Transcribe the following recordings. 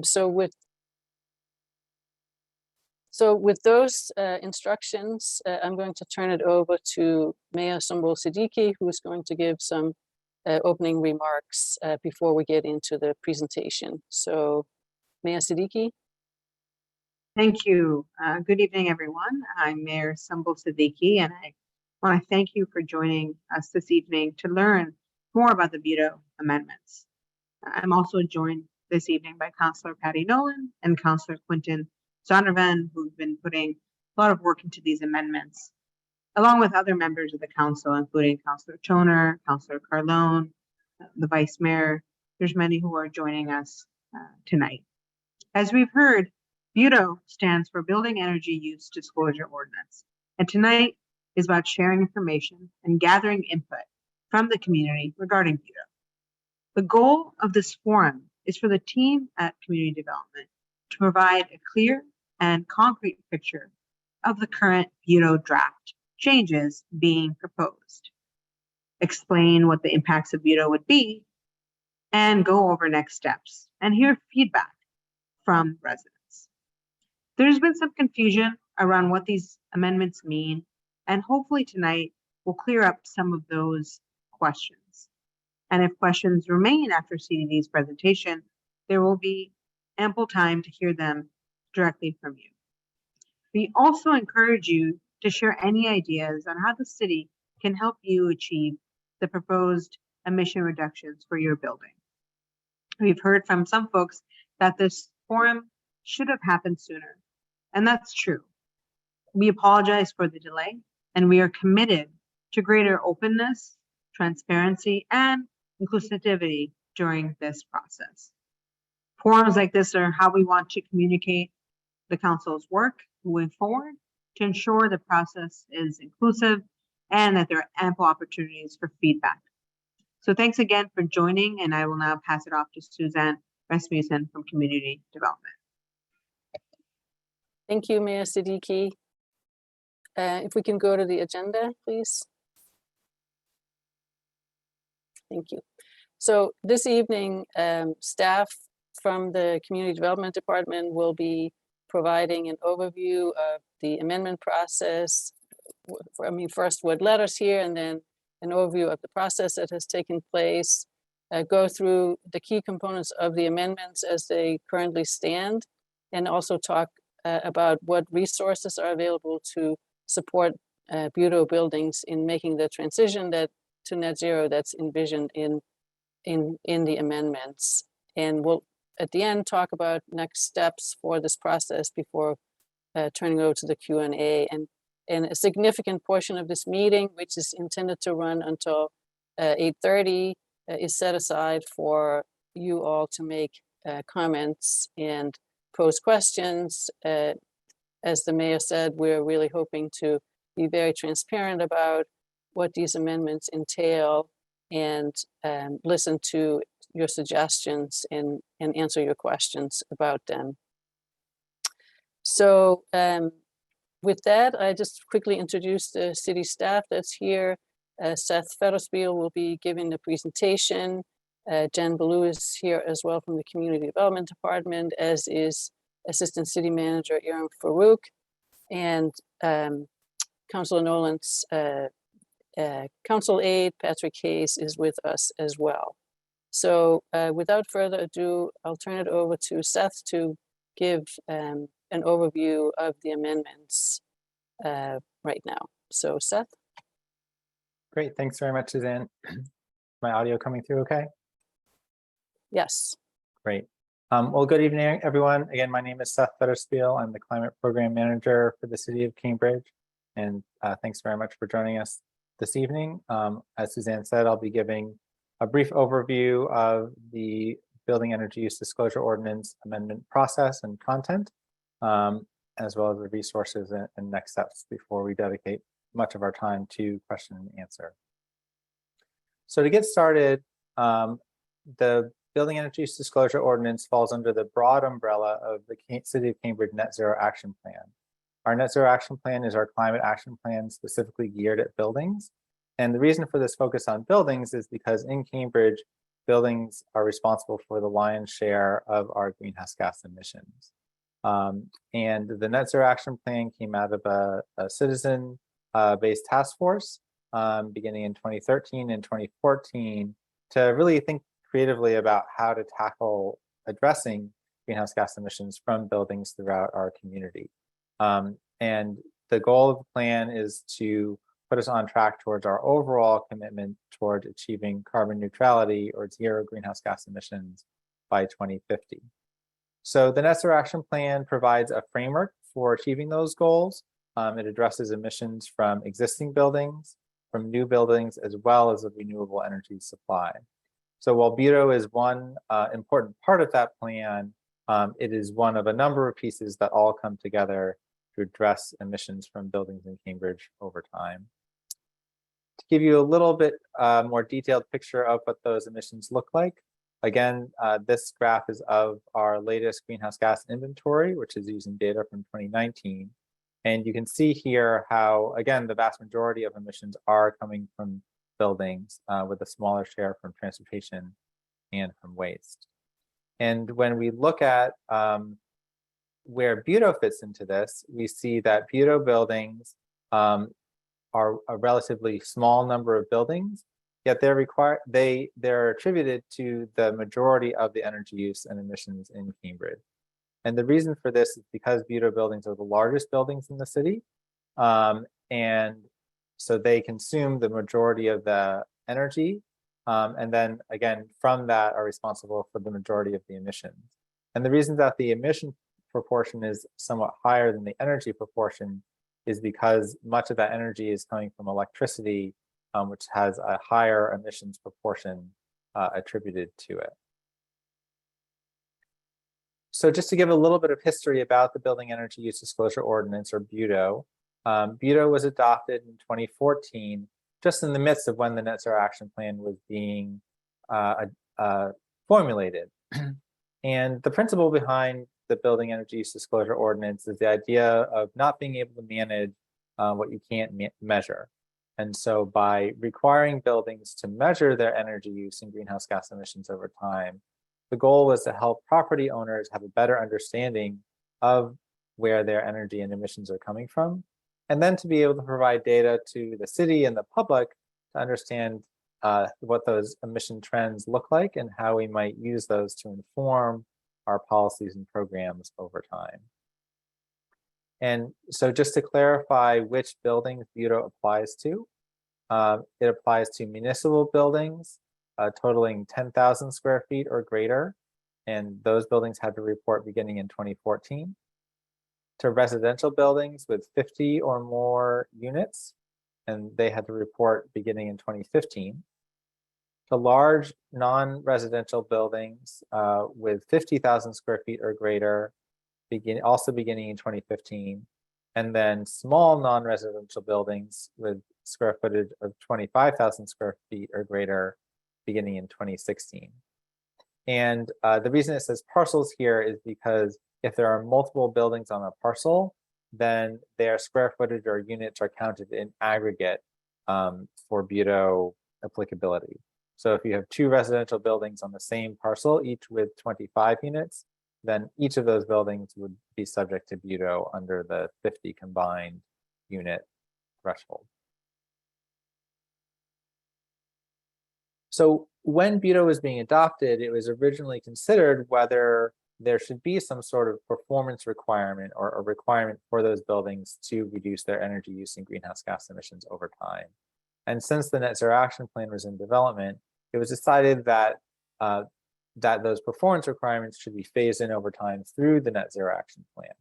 So with those instructions, I'm going to turn it over to Mayor Sumbul Siddiqui, who is going to give some opening remarks before we get into the presentation. So Mayor Siddiqui. Thank you. Good evening, everyone. I'm Mayor Sumbul Siddiqui, and I want to thank you for joining us this evening to learn more about the veto amendments. I'm also joined this evening by Councillor Patty Nolan and Councillor Quinton Zondervan, who've been putting a lot of work into these amendments, along with other members of the council, including Councillor Toner, Councillor Carlone, the Vice Mayor. There's many who are joining us tonight. As we've heard, BUTO stands for Building Energy Use Disclosure Ordinance, and tonight is about sharing information and gathering input from the community regarding BUTO. The goal of this forum is for the team at Community Development to provide a clear and concrete picture of the current BUTO draft changes being proposed, explain what the impacts of BUTO would be, and go over next steps and hear feedback from residents. There's been some confusion around what these amendments mean, and hopefully tonight will clear up some of those questions. And if questions remain after CDD's presentation, there will be ample time to hear them directly from you. We also encourage you to share any ideas on how the city can help you achieve the proposed emission reductions for your building. We've heard from some folks that this forum should have happened sooner, and that's true. We apologize for the delay, and we are committed to greater openness, transparency, and inclusivity during this process. Forums like this are how we want to communicate the council's work moving forward to ensure the process is inclusive and that there are ample opportunities for feedback. So thanks again for joining, and I will now pass it off to Suzanne Rasmussen from Community Development. Thank you, Mayor Siddiqui. If we can go to the agenda, please. Thank you. So this evening, staff from the Community Development Department will be providing an overview of the amendment process. First what letters here, and then an overview of the process that has taken place, go through the key components of the amendments as they currently stand, and also talk about what resources are available to support BUTO buildings in making the transition to net zero that's envisioned in the amendments. And we'll at the end talk about next steps for this process before turning over to the Q&A. And a significant portion of this meeting, which is intended to run until 8:30, is set aside for you all to make comments and pose questions. As the mayor said, we're really hoping to be very transparent about what these amendments entail and listen to your suggestions and answer your questions about them. So with that, I just quickly introduce the city staff that's here. Seth Fetterspiel will be giving the presentation. Jen Ballou is here as well from the Community Development Department, as is Assistant City Manager Iram Farouk, and Councilor Nolan's council aide, Patrick Hayes, is with us as well. So without further ado, I'll turn it over to Seth to give an overview of the amendments right now. So Seth. Great, thanks very much, Suzanne. My audio coming through okay? Yes. Great. Well, good evening, everyone. Again, my name is Seth Fetterspiel. I'm the Climate Program Manager for the City of Cambridge. And thanks very much for joining us this evening. As Suzanne said, I'll be giving a brief overview of the Building Energy Use Disclosure Ordinance amendment process and content, as well as the resources and next steps before we dedicate much of our time to question and answer. So to get started, the Building Energy Use Disclosure Ordinance falls under the broad umbrella of the City of Cambridge Net Zero Action Plan. Our Net Zero Action Plan is our climate action plan specifically geared at buildings. And the reason for this focus on buildings is because in Cambridge, buildings are responsible for the lion's share of our greenhouse gas emissions. And the Net Zero Action Plan came out of a citizen-based task force beginning in 2013 and 2014 to really think creatively about how to tackle addressing greenhouse gas emissions from buildings throughout our community. And the goal of the plan is to put us on track towards our overall commitment toward achieving carbon neutrality or zero greenhouse gas emissions by 2050. So the Net Zero Action Plan provides a framework for achieving those goals. It addresses emissions from existing buildings, from new buildings, as well as a renewable energy supply. So while BUTO is one important part of that plan, it is one of a number of pieces that all come together to address emissions from buildings in Cambridge over time. To give you a little bit more detailed picture of what those emissions look like, again, this graph is of our latest greenhouse gas inventory, which is using data from 2019. And you can see here how, again, the vast majority of emissions are coming from buildings with a smaller share from transportation and from waste. And when we look at where BUTO fits into this, we see that BUTO buildings are a relatively small number of buildings, yet they're attributed to the majority of the energy use and emissions in Cambridge. And the reason for this is because BUTO buildings are the largest buildings in the city. And so they consume the majority of the energy. And then again, from that are responsible for the majority of the emissions. And the reason that the emission proportion is somewhat higher than the energy proportion is because much of that energy is coming from electricity, which has a higher emissions proportion attributed to it. So just to give a little bit of history about the Building Energy Use Disclosure Ordinance, or BUTO. BUTO was adopted in 2014, just in the midst of when the Net Zero Action Plan was being formulated. And the principle behind the Building Energy Use Disclosure Ordinance is the idea of not being able to manage what you can't measure. And so by requiring buildings to measure their energy use and greenhouse gas emissions over time, the goal was to help property owners have a better understanding of where their energy and emissions are coming from, and then to be able to provide data to the city and the public to understand what those emission trends look like and how we might use those to inform our policies and programs over time. And so just to clarify which buildings BUTO applies to, it applies to municipal buildings totaling 10,000 square feet or greater, and those buildings had to report beginning in 2014. To residential buildings with 50 or more units, and they had to report beginning in 2015. To large non-residential buildings with 50,000 square feet or greater, also beginning in 2015, and then small non-residential buildings with square footage of 25,000 square feet or greater, beginning in 2016. And the reason it says parcels here is because if there are multiple buildings on a parcel, then their square footage or units are counted in aggregate for BUTO applicability. So if you have 2 residential buildings on the same parcel, each with 25 units, then each of those buildings would be subject to BUTO under the 50 combined unit threshold. So when BUTO was being adopted, it was originally considered whether there should be some sort of performance requirement or a requirement for those buildings to reduce their energy use and greenhouse gas emissions over time. And since the Net Zero Action Plan was in development, it was decided that that those performance requirements should be phased in over time through the Net Zero Action Plan.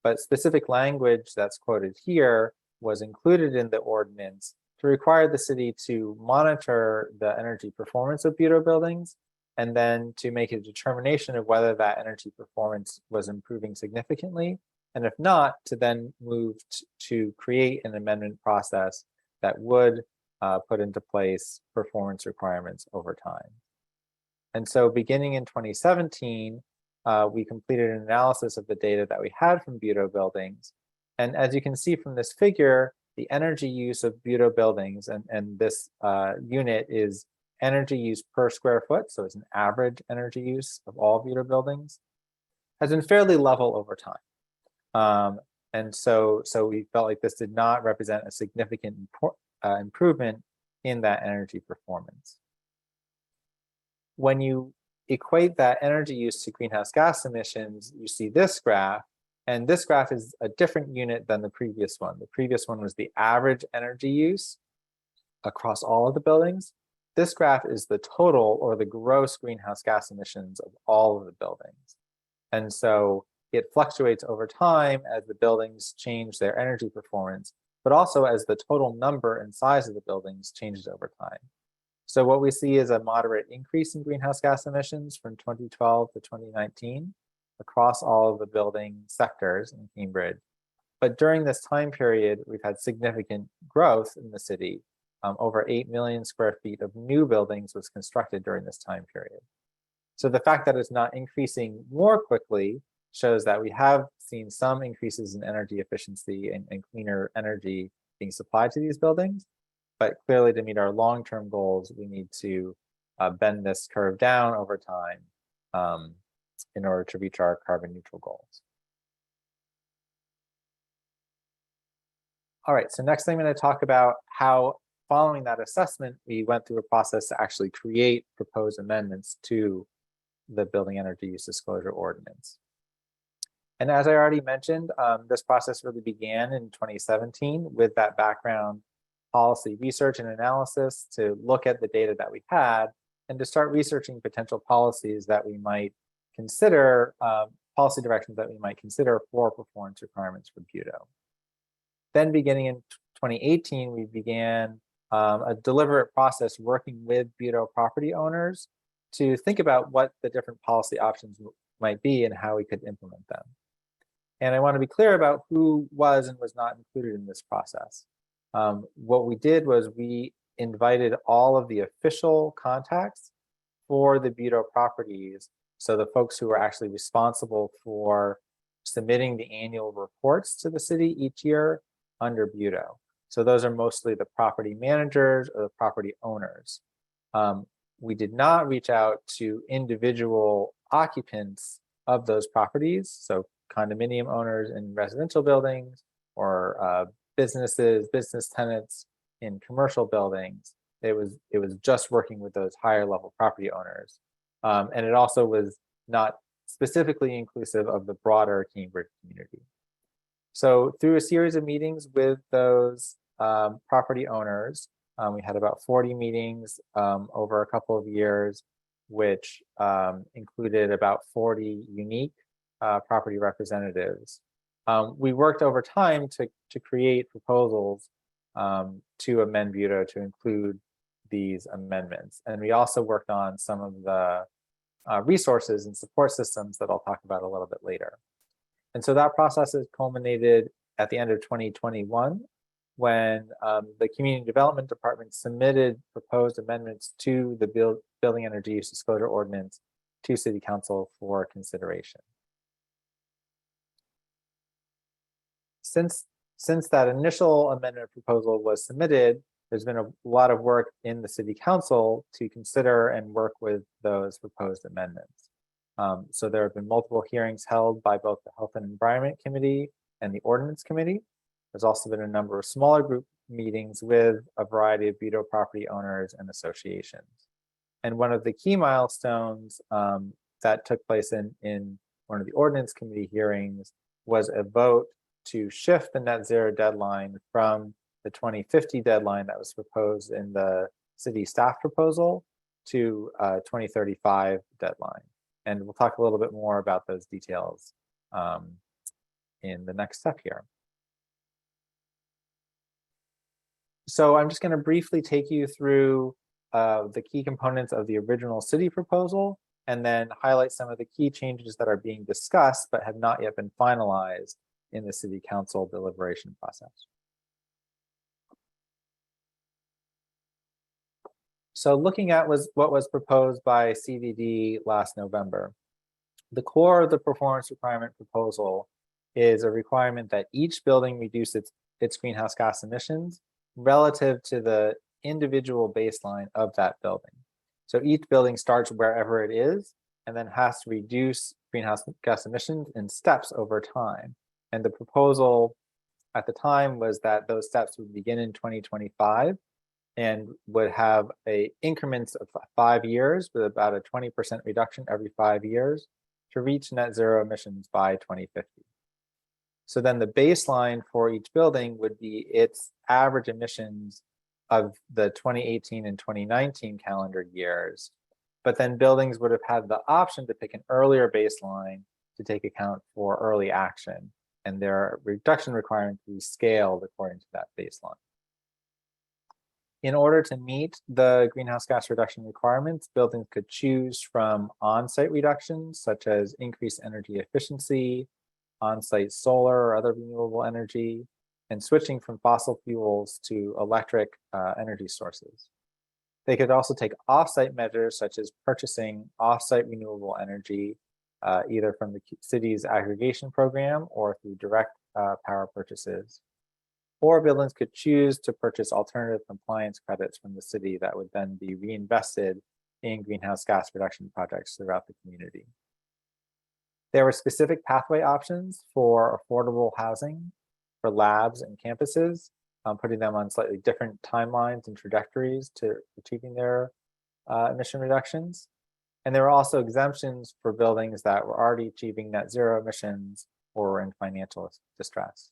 But specific language that's quoted here was included in the ordinance to require the city to monitor the energy performance of BUTO buildings and then to make a determination of whether that energy performance was improving significantly, and if not, to then move to create an amendment process that would put into place performance requirements over time. And so beginning in 2017, we completed an analysis of the data that we had from BUTO buildings. And as you can see from this figure, the energy use of BUTO buildings, and this unit is energy use per square foot, so it's an average energy use of all Budo buildings, has been fairly level over time. And so we felt like this did not represent a significant improvement in that energy performance. When you equate that energy use to greenhouse gas emissions, you see this graph, and this graph is a different unit than the previous one. The previous one was the average energy use across all of the buildings. This graph is the total or the gross greenhouse gas emissions of all of the buildings. And so it fluctuates over time as the buildings change their energy performance, but also as the total number and size of the buildings changes over time. So what we see is a moderate increase in greenhouse gas emissions from 2012 to 2019 across all of the building sectors in Cambridge. But during this time period, we've had significant growth in the city. Over 8 million square feet of new buildings was constructed during this time period. So the fact that it's not increasing more quickly shows that we have seen some increases in energy efficiency and cleaner energy being supplied to these buildings. But clearly, to meet our long-term goals, we need to bend this curve down over time in order to reach our carbon neutral goals. All right, so next I'm going to talk about how, following that assessment, we went through a process to actually create proposed amendments to the Building Energy Use Disclosure Ordinance. And as I already mentioned, this process really began in 2017 with that background policy research and analysis to look at the data that we had and to start researching potential policies that we might consider, policy directions that we might consider for performance requirements for Budo. Then beginning in 2018, we began a deliberate process working with Budo property owners to think about what the different policy options might be and how we could implement them. And I want to be clear about who was and was not included in this process. What we did was we invited all of the official contacts for the Budo properties, so the folks who are actually responsible for submitting the annual reports to the city each year under Budo. So those are mostly the property managers or the property owners. We did not reach out to individual occupants of those properties, so condominium owners in residential buildings or business tenants in commercial buildings. It was just working with those higher level property owners. And it also was not specifically inclusive of the broader Cambridge community. So through a series of meetings with those property owners, we had about 40 meetings over a couple of years, which included about 40 unique property representatives. We worked over time to create proposals to amend Budo to include these amendments. And we also worked on some of the resources and support systems that I'll talk about a little bit later. And so that process has culminated at the end of 2021 when the Community Development Department submitted proposed amendments to the Building Energy Use Disclosure Ordinance to City Council for consideration. Since that initial amendment proposal was submitted, there's been a lot of work in the City Council to consider and work with those proposed amendments. So there have been multiple hearings held by both the Health and Environment Committee and the Ordinance Committee. There's also been a number of smaller group meetings with a variety of Budo property owners and associations. And one of the key milestones that took place in one of the Ordinance Committee hearings was a vote to shift the net zero deadline from the 2050 deadline that was proposed in the city staff proposal to 2035 deadline. And we'll talk a little bit more about those details in the next step here. So I'm just going to briefly take you through the key components of the original city proposal and then highlight some of the key changes that are being discussed but have not yet been finalized in the City Council deliberation process. So looking at what was proposed by CVD last November, the core of the performance requirement proposal is a requirement that each building reduce its greenhouse gas emissions relative to the individual baseline of that building. So each building starts wherever it is and then has to reduce greenhouse gas emissions in steps over time. And the proposal at the time was that those steps would begin in 2025 and would have increments of 5 years with about a 20% reduction every 5 years to reach net zero emissions by 2050. So then the baseline for each building would be its average emissions of the 2018 and 2019 calendar years. But then buildings would have had the option to pick an earlier baseline to take account for early action, and their reduction requirements will be scaled according to that baseline. In order to meet the greenhouse gas reduction requirements, buildings could choose from on-site reductions, such as increased energy efficiency, on-site solar or other renewable energy, and switching from fossil fuels to electric energy sources. They could also take off-site measures, such as purchasing off-site renewable energy, either from the city's aggregation program or through direct power purchases. Or buildings could choose to purchase alternative compliance credits from the city that would then be reinvested in greenhouse gas reduction projects throughout the community. There were specific pathway options for affordable housing for labs and campuses, putting them on slightly different timelines and trajectories to achieving their emission reductions. And there were also exemptions for buildings that were already achieving net zero emissions or were in financial distress.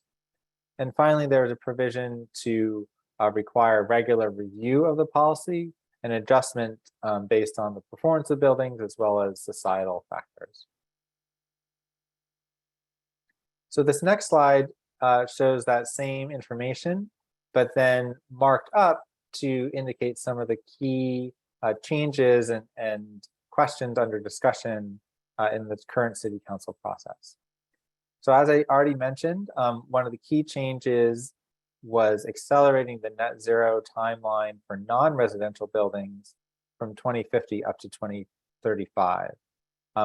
And finally, there was a provision to require regular review of the policy and adjustment based on the performance of buildings as well as societal factors. So this next slide shows that same information, but then marked up to indicate some of the key changes and questions under discussion in the current city council process. So as I already mentioned, one of the key changes was accelerating the net zero timeline for non-residential buildings from 2050 up to 2035.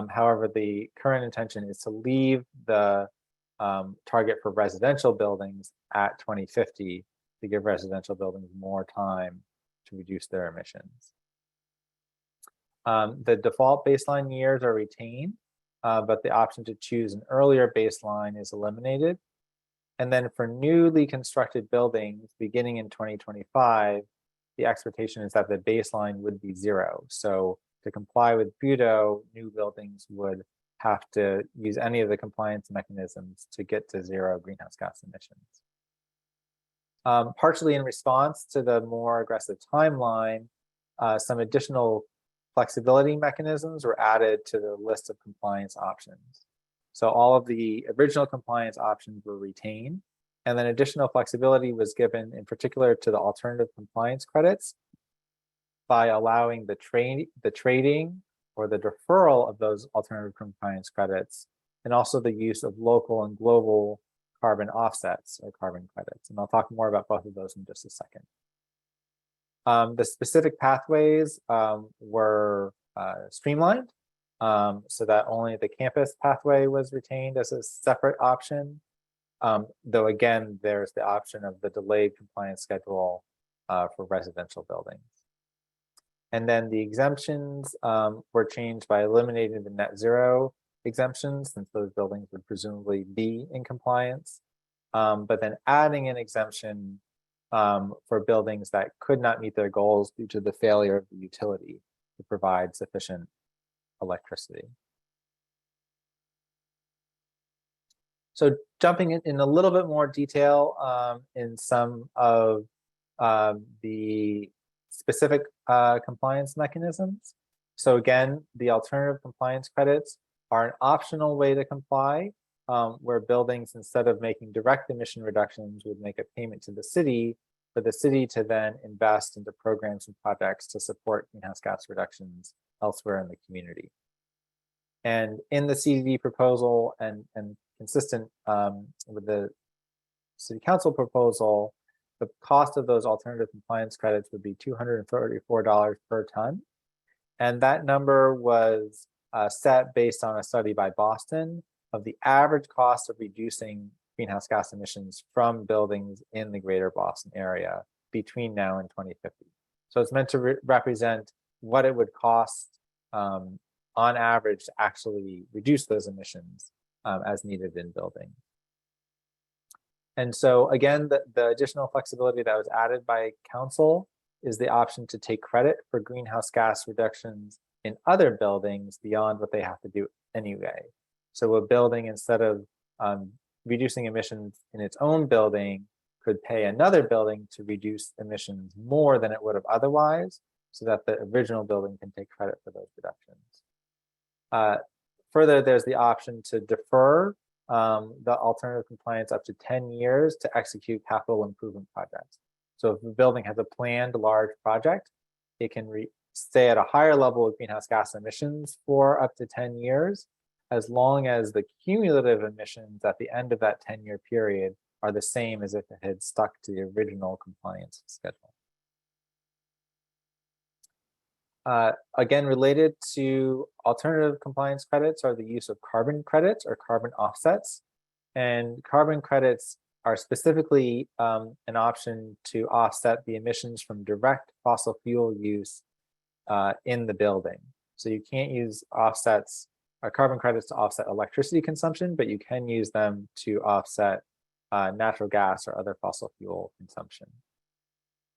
However, the current intention is to leave the target for residential buildings at 2050 to give residential buildings more time to reduce their emissions. The default baseline years are retained, but the option to choose an earlier baseline is eliminated. And then for newly constructed buildings beginning in 2025, the expectation is that the baseline would be 0. So to comply with BUDO, new buildings would have to use any of the compliance mechanisms to get to 0 greenhouse gas emissions. Partially in response to the more aggressive timeline, some additional flexibility mechanisms were added to the list of compliance options. So all of the original compliance options were retained, and then additional flexibility was given in particular to the alternative compliance credits by allowing the trading or the deferral of those alternative compliance credits, and also the use of local and global carbon offsets or carbon credits. And I'll talk more about both of those in just a second. The specific pathways were streamlined so that only the campus pathway was retained as a separate option. Though again, there's the option of the delayed compliance schedule for residential buildings. And then the exemptions were changed by eliminating the net zero exemptions, since those buildings would presumably be in compliance, but then adding an exemption for buildings that could not meet their goals due to the failure of the utility to provide sufficient electricity. So jumping in a little bit more detail in some of the specific compliance mechanisms. So again, the alternative compliance credits are an optional way to comply, where buildings, instead of making direct emission reductions, would make a payment to the city for the city to then invest into programs and projects to support greenhouse gas reductions elsewhere in the community. And in the CDD proposal and consistent with the city council proposal, the cost of those alternative compliance credits would be $234 per ton. And that number was set based on a study by Boston of the average cost of reducing greenhouse gas emissions from buildings in the greater Boston area between now and 2050. So it's meant to represent what it would cost on average to actually reduce those emissions as needed in building. And so again, the additional flexibility that was added by council is the option to take credit for greenhouse gas reductions in other buildings beyond what they have to do anyway. So a building, instead of reducing emissions in its own building, could pay another building to reduce emissions more than it would have otherwise, so that the original building can take credit for those reductions. Further, there's the option to defer the alternative compliance up to 10 years to execute capital improvement projects. So if the building has a planned large project, it can stay at a higher level of greenhouse gas emissions for up to 10 years, as long as the cumulative emissions at the end of that 10-year period are the same as if it had stuck to the original compliance schedule. Again, related to alternative compliance credits are the use of carbon credits or carbon offsets. And carbon credits are specifically an option to offset the emissions from direct fossil fuel use in the building. So you can't use offsets or carbon credits to offset electricity consumption, but you can use them to offset natural gas or other fossil fuel consumption.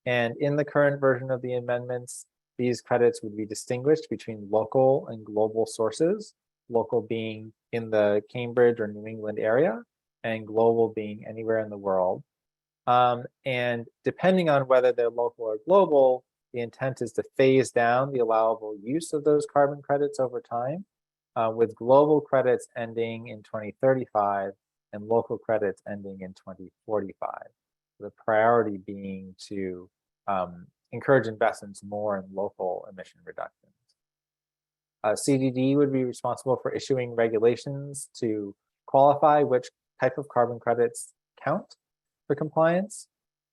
And in the current version of the amendments, these credits would be distinguished between local and global sources, local being in the Cambridge or New England area, and global being anywhere in the world. And depending on whether they're local or global, the intent is to phase down the allowable use of those carbon credits over time, with global credits ending in 2035 and local credits ending in 2045. The priority being to encourage investments more in local emission reductions. CDD would be responsible for issuing regulations to qualify which type of carbon credits count for compliance.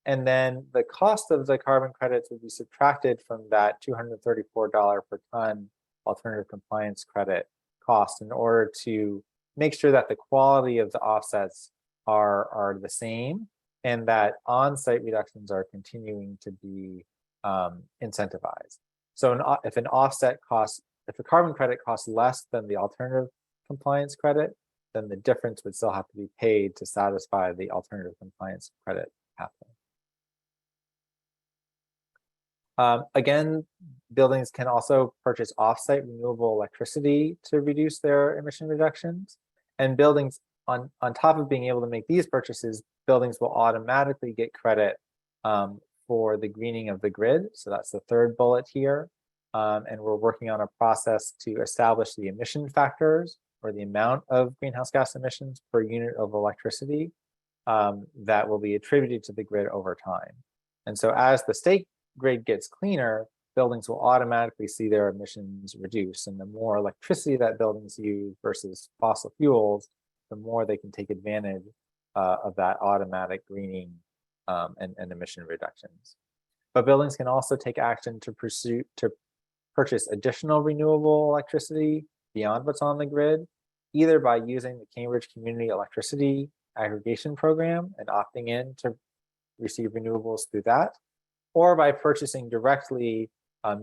And then the cost of the carbon credits would be subtracted from that $234 per ton alternative compliance credit cost in order to make sure that the quality of the offsets are the same and that on-site reductions are continuing to be incentivized. So if a carbon credit costs less than the alternative compliance credit, then the difference would still have to be paid to satisfy the alternative compliance credit pathway. Again, buildings can also purchase offsite renewable electricity to reduce their emission reductions. And buildings, on top of being able to make these purchases, buildings will automatically get credit for the greening of the grid. So that's the third bullet here. And we're working on a process to establish the emission factors or the amount of greenhouse gas emissions per unit of electricity that will be attributed to the grid over time. And so as the state grid gets cleaner, buildings will automatically see their emissions reduce. And the more electricity that buildings use versus fossil fuels, the more they can take advantage of that automatic greening and emission reductions. But buildings can also take action to purchase additional renewable electricity beyond what's on the grid, either by using the Cambridge Community Electricity Aggregation Program and opting in to receive renewables through that, or by purchasing directly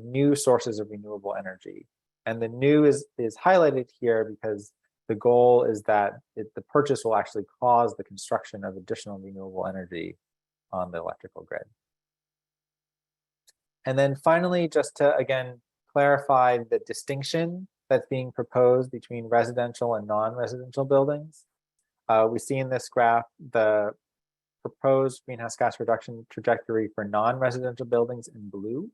new sources of renewable energy. And the new is highlighted here because the goal is that the purchase will actually cause the construction of additional renewable energy on the electrical grid. And then finally, just to, again, clarify the distinction that's being proposed between residential and non-residential buildings. We see in this graph the proposed greenhouse gas reduction trajectory for non-residential buildings in blue.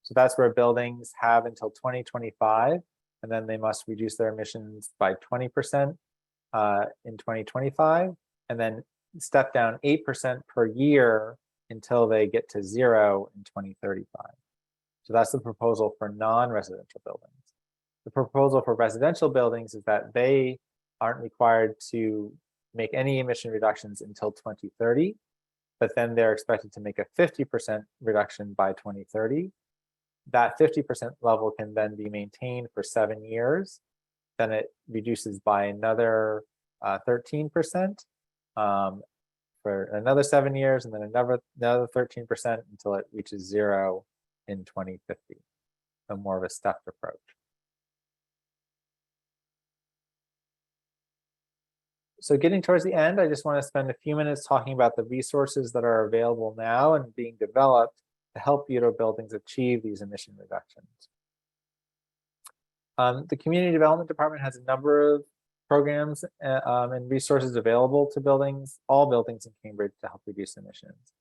So that's where buildings have until 2025, and then they must reduce their emissions by 20% in 2025, and then step down 8% per year until they get to 0 in 2035. So that's the proposal for non-residential buildings. The proposal for residential buildings is that they aren't required to make any emission reductions until 2030, but then they're expected to make a 50% reduction by 2030. That 50% level can then be maintained for 7 years. Then it reduces by another 13% for another 7 years, and then another 13% until it reaches 0 in 2050. a more of a stepped approach. So getting towards the end, I just want to spend a few minutes talking about the resources that are available now and being developed to help Bureau buildings achieve these emission reductions. The Community Development Department has a number of programs and resources available to buildings, all buildings in Cambridge, to help reduce emissions.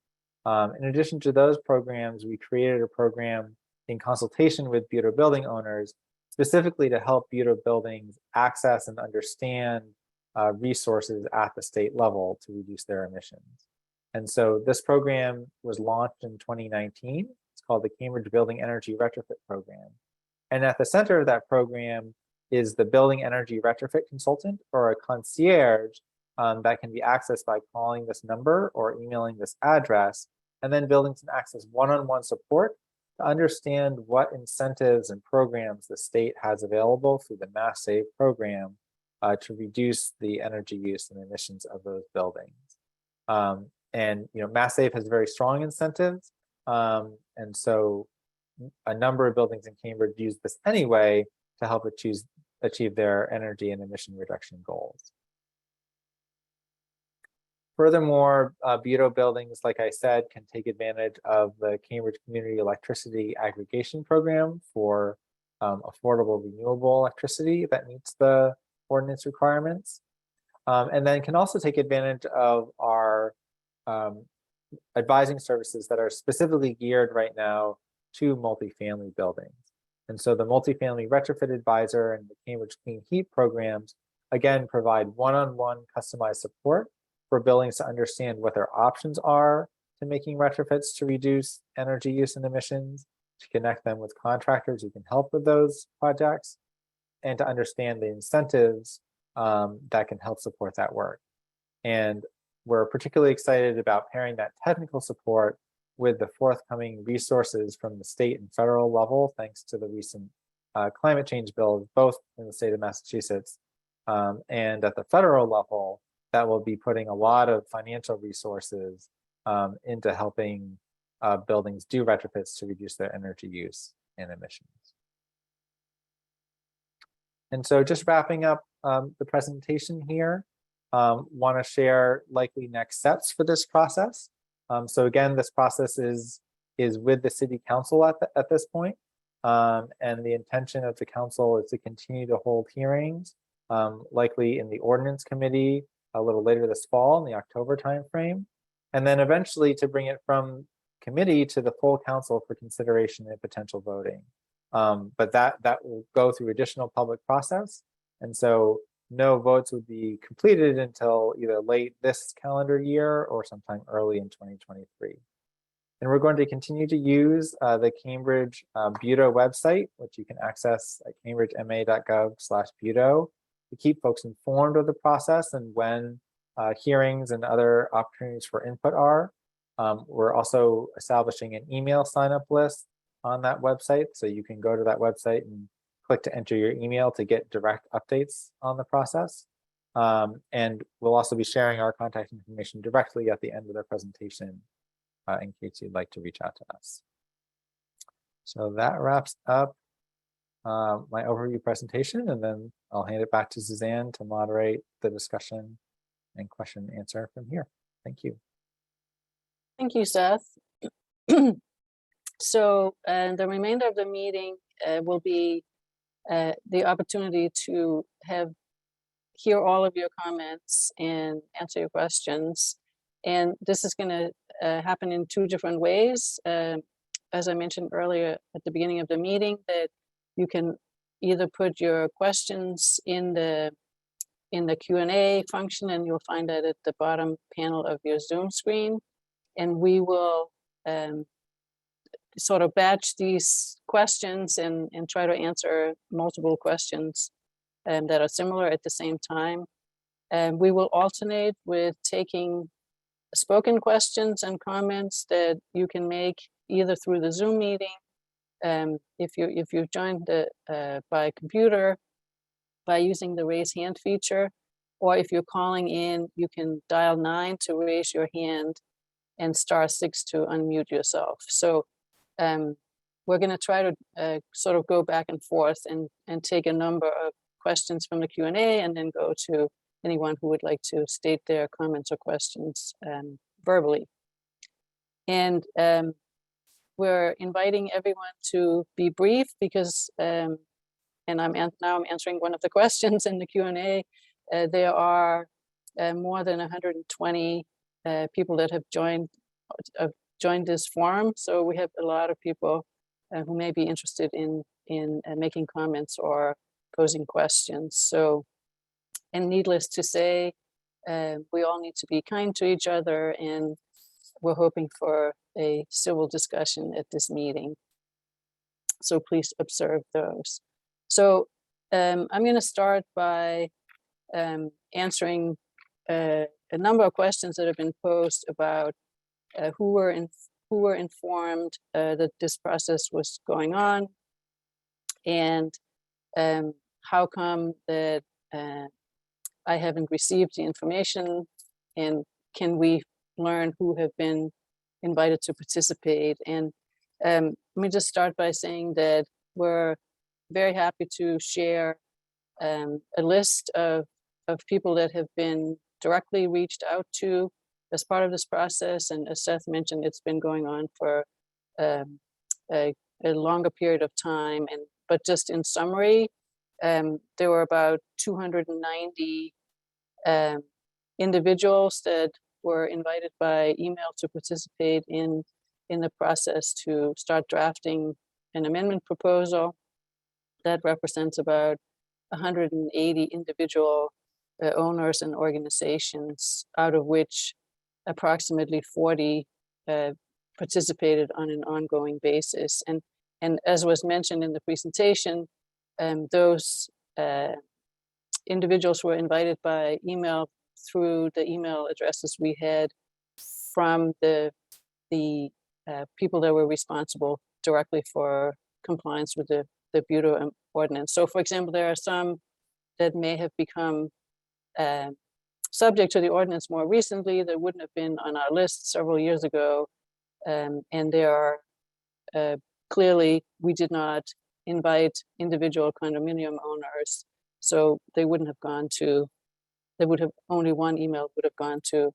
In addition to those programs, we created a program in consultation with Bureau building owners, specifically to help Bureau buildings access and understand resources at the state level to reduce their emissions. And so this program was launched in 2019. It's called the Cambridge Building Energy Retrofit Program. And at the center of that program is the Building Energy Retrofit Consultant, or a concierge that can be accessed by calling this number or emailing this address. And then buildings can access one-on-one support to understand what incentives and programs the state has available through the Mass Save program to reduce the energy use and emissions of those buildings. And Mass Save has very strong incentives, and so a number of buildings in Cambridge use this anyway to help achieve their energy and emission reduction goals. Furthermore, Bureau buildings, like I said, can take advantage of the Cambridge Community Electricity Aggregation Program for affordable renewable electricity that meets the ordinance requirements, and then can also take advantage of our advising services that are specifically geared right now to multifamily buildings. And so the multifamily retrofit advisor and the Cambridge Clean Heat programs, again, provide one-on-one customized support for buildings to understand what their options are to making retrofits to reduce energy use and emissions, to connect them with contractors who can help with those projects, and to understand the incentives that can help support that work. And we're particularly excited about pairing that technical support with the forthcoming resources from the state and federal level, thanks to the recent climate change bill, both in the state of Massachusetts and at the federal level, that will be putting a lot of financial resources into helping buildings do retrofits to reduce their energy use and emissions. And so just wrapping up the presentation here, want to share likely next steps for this process. So again, this process is with the City Council at this point. And the intention of the council is to continue to hold hearings, likely in the Ordinance Committee a little later this fall in the October timeframe, and then eventually to bring it from committee to the full council for consideration and potential voting. But that will go through additional public process. And so no votes would be completed until either late this calendar year or sometime early in 2023. And we're going to continue to use the Cambridge BUDO website, which you can access at cambridgema.gov/BUDO, to keep folks informed of the process and when hearings and other opportunities for input are. We're also establishing an email sign-up list on that website, so you can go to that website and click to enter your email to get direct updates on the process. And we'll also be sharing our contact information directly at the end of the presentation in case you'd like to reach out to us. So that wraps up my overview presentation, and then I'll hand it back to Suzanne to moderate the discussion and question and answer from here. Thank you. Thank you, Seth. So the remainder of the meeting will be the opportunity to hear all of your comments and answer your questions. And this is going to happen in two different ways. As I mentioned earlier at the beginning of the meeting, that you can either put your questions in the Q&A function, and you'll find that at the bottom panel of your Zoom screen. And we will sort of batch these questions and try to answer multiple questions that are similar at the same time. And we will alternate with taking spoken questions and comments that you can make either through the Zoom meeting, if you've joined by computer, by using the raise hand feature, or if you're calling in, you can dial 9 to raise your hand and *6 to unmute yourself. So we're going to try to sort of go back and forth and take a number of questions from the Q&A and then go to anyone who would like to state their comments or questions verbally. And we're inviting everyone to be brief because, and now I'm answering one of the questions in the Q&A. There are more than 120 people that have joined this forum. So we have a lot of people who may be interested in making comments or posing questions. So, and needless to say, we all need to be kind to each other, and we're hoping for a civil discussion at this meeting. So please observe those. So I'm going to start by answering a number of questions that have been posed about who were informed that this process was going on, and how come that I haven't received the information, and can we learn who have been invited to participate. And let me just start by saying that we're very happy to share a list of people that have been directly reached out to as part of this process. And as Seth mentioned, it's been going on for a longer period of time. But just in summary, there were about 290 individuals that were invited by email to participate in the process to start drafting an amendment proposal. That represents about 180 individual owners and organizations, out of which approximately 40 participated on an ongoing basis. And as was mentioned in the presentation, those individuals were invited by email through the email addresses we had from the people that were responsible directly for compliance with the Bureau Ordinance. So for example, there are some that may have become subject to the ordinance more recently that wouldn't have been on our list several years ago. And there are clearly, we did not invite individual condominium owners, so they wouldn't have gone to, they would have, only one email would have gone to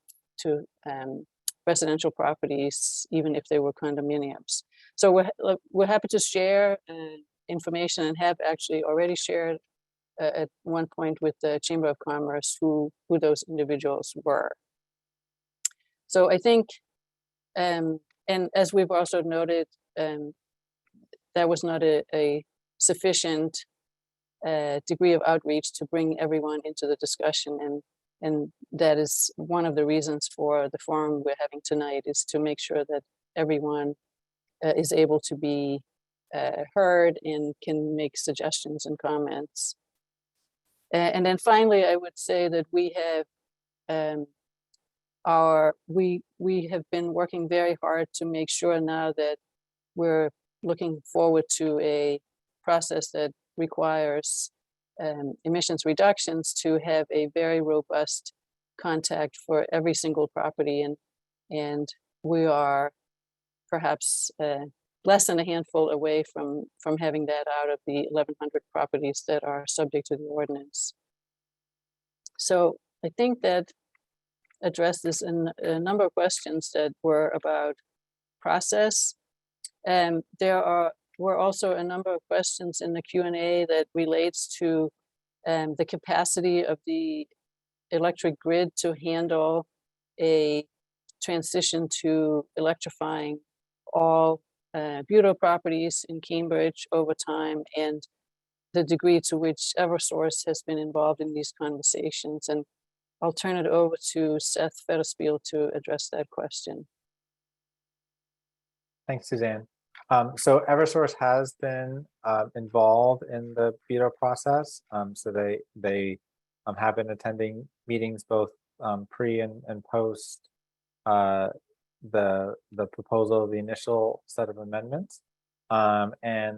residential properties, even if they were condominiums. So we're happy to share information, and have actually already shared at one point with the Chamber of Commerce who those individuals were. So I think, and as we've also noted, that was not a sufficient degree of outreach to bring everyone into the discussion, and that is one of the reasons for the forum we're having tonight, is to make sure that everyone is able to be heard and can make suggestions and comments. And then finally, I would say that we have we have been working very hard to make sure now that we're looking forward to a process that requires emissions reductions, to have a very robust contact for every single property, and we are perhaps less than a handful away from having that out of the 1,100 properties that are subject to the ordinance. So I think that addresses a number of questions that were about process. There were also a number of questions in the Q&A that relates to the capacity of the electric grid to handle a transition to electrifying all Bureau properties in Cambridge over time, and the degree to which Eversource has been involved in these conversations. And I'll turn it over to Seth Fetterspiel to address that question. Thanks, Suzanne. So Eversource has been involved in the Bureau process. So they have been attending meetings both pre and post the proposal of the initial set of amendments. And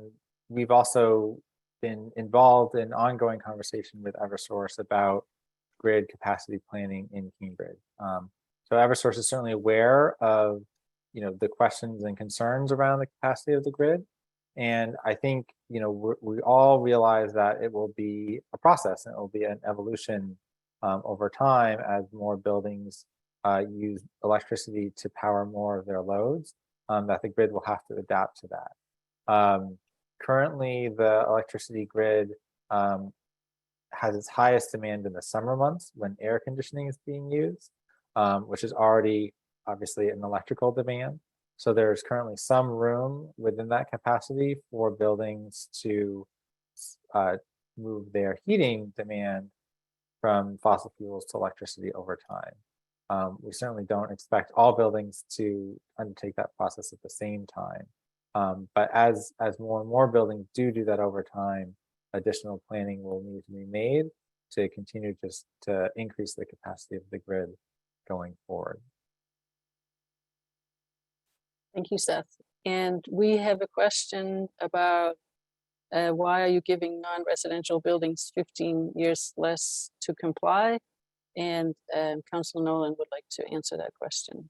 we've also been involved in ongoing conversation with Eversource about grid capacity planning in Cambridge. So Eversource is certainly aware of the questions and concerns around the capacity of the grid, And I think, you know, we all realize that it will be a process and it will be an evolution over time as more buildings use electricity to power more of their loads, that the grid will have to adapt to that. Currently, the electricity grid has its highest demand in the summer months when air conditioning is being used, which is already obviously an electrical demand. So there's currently some room within that capacity for buildings to move their heating demand from fossil fuels to electricity over time. We certainly don't expect all buildings to undertake that process at the same time. But as more and more buildings do that over time, additional planning will need to be made to continue just to increase the capacity of the grid going forward. Thank you, Seth. And we have a question about why are you giving non-residential buildings 15 years less to comply? And Councilor Nolan would like to answer that question.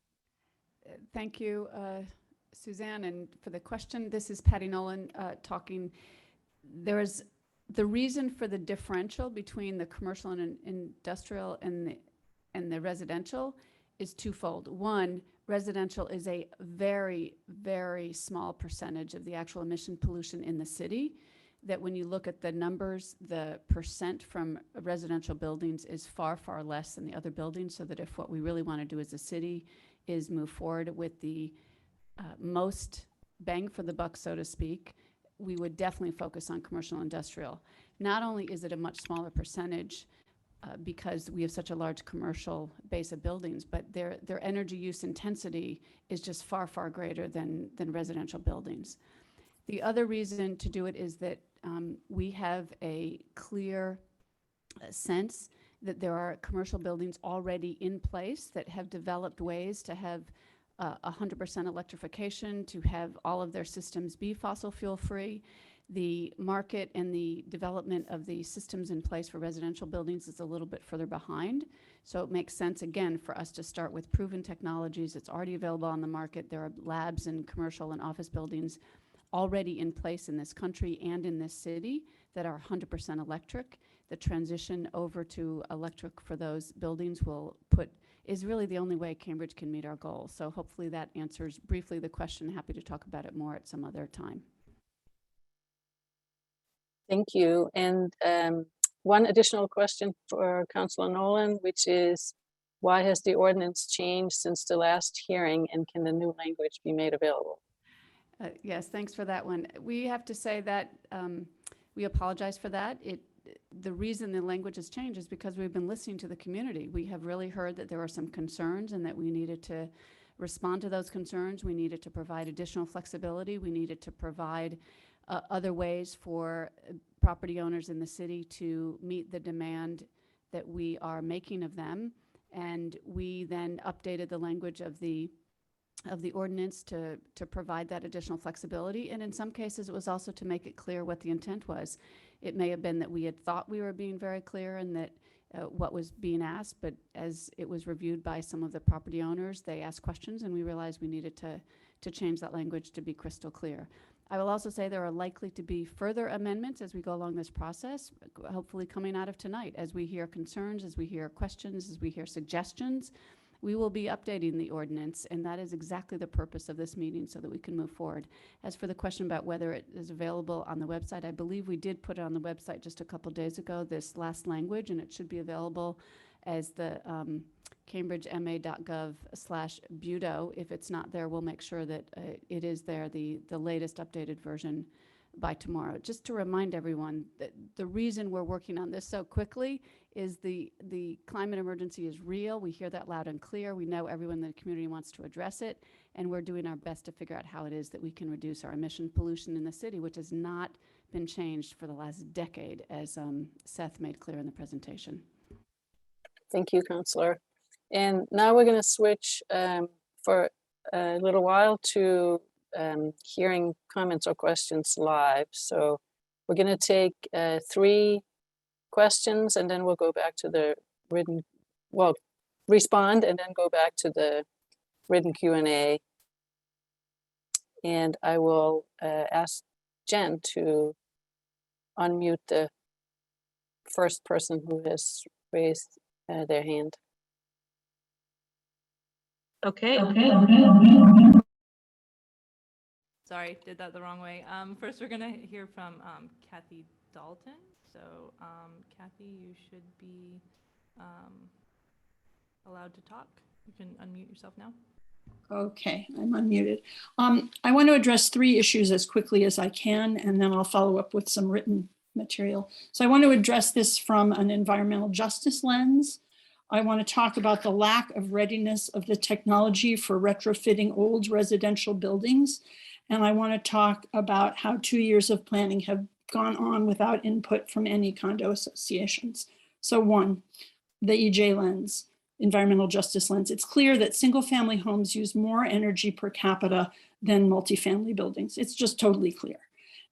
Thank you, Suzanne, and for the question. This is Patty Nolan talking. There is the reason for the differential between the commercial and industrial and the residential is twofold. One, residential is a very, very small percentage of the actual emission pollution in the city. That when you look at the numbers, the percent from residential buildings is far, far less than the other buildings. So that if what we really want to do as a city is move forward with the most bang for the buck, so to speak, we would definitely focus on commercial and industrial. Not only is it a much smaller percentage because we have such a large commercial base of buildings, but their energy use intensity is just far, far greater than residential buildings. The other reason to do it is that we have a clear sense that there are commercial buildings already in place that have developed ways to have 100% electrification, to have all of their systems be fossil fuel free. The market and the development of the systems in place for residential buildings is a little bit further behind. So it makes sense, again, for us to start with proven technologies. It's already available on the market. There are labs in commercial and office buildings already in place in this country and in this city that are 100% electric. The transition over to electric for those buildings is really the only way Cambridge can meet our goals. So hopefully that answers briefly the question. Happy to talk about it more at some other time. Thank you. And one additional question for Councilor Nolan, which is, why has the ordinance changed since the last hearing, and can the new language be made available? Yes, thanks for that one. We have to say that we apologize for that. The reason the language has changed is because we've been listening to the community. We have really heard that there are some concerns and that we needed to respond to those concerns. We needed to provide additional flexibility. We needed to provide other ways for property owners in the city to meet the demand that we are making of them. And we then updated the language of the ordinance to provide that additional flexibility. And in some cases, it was also to make it clear what the intent was. It may have been that we had thought we were being very clear and that what was being asked, but as it was reviewed by some of the property owners, they asked questions and we realized we needed to change that language to be crystal clear. I will also say there are likely to be further amendments as we go along this process, hopefully coming out of tonight. As we hear concerns, as we hear questions, as we hear suggestions, we will be updating the ordinance, and that is exactly the purpose of this meeting so that we can move forward. As for the question about whether it is available on the website, I believe we did put it on the website just a couple days ago, this last language, and it should be available as the cambridgema.gov/Budo. If it's not there, we'll make sure that it is there, the latest updated version by tomorrow. Just to remind everyone that the reason we're working on this so quickly is the climate emergency is real. We hear that loud and clear. We know everyone in the community wants to address it, and we're doing our best to figure out how it is that we can reduce our emission pollution in the city, which has not been changed for the last decade, as Seth made clear in the presentation. Thank you, Councillor. And now we're going to switch for a little while to hearing comments or questions live. So we're going to take 3 questions and then we'll go back to the written, respond and then go back to the written Q&A. And I will ask Jen to unmute the first person who has raised their hand. Okay. Sorry, did that the wrong way. First, we're gonna hear from Kathy Dalton. So, Kathy, you should be allowed to talk. You can unmute yourself now. Okay, I'm unmuted. I want to address 3 issues as quickly as I can, and then I'll follow up with some written material. So I want to address this from an environmental justice lens. I want to talk about the lack of readiness of the technology for retrofitting old residential buildings. And I want to talk about how 2 years of planning have gone on without input from any condo associations. So 1, the EJ lens. Environmental justice lens. It's clear that single family homes use more energy per capita than multifamily buildings. It's just totally clear.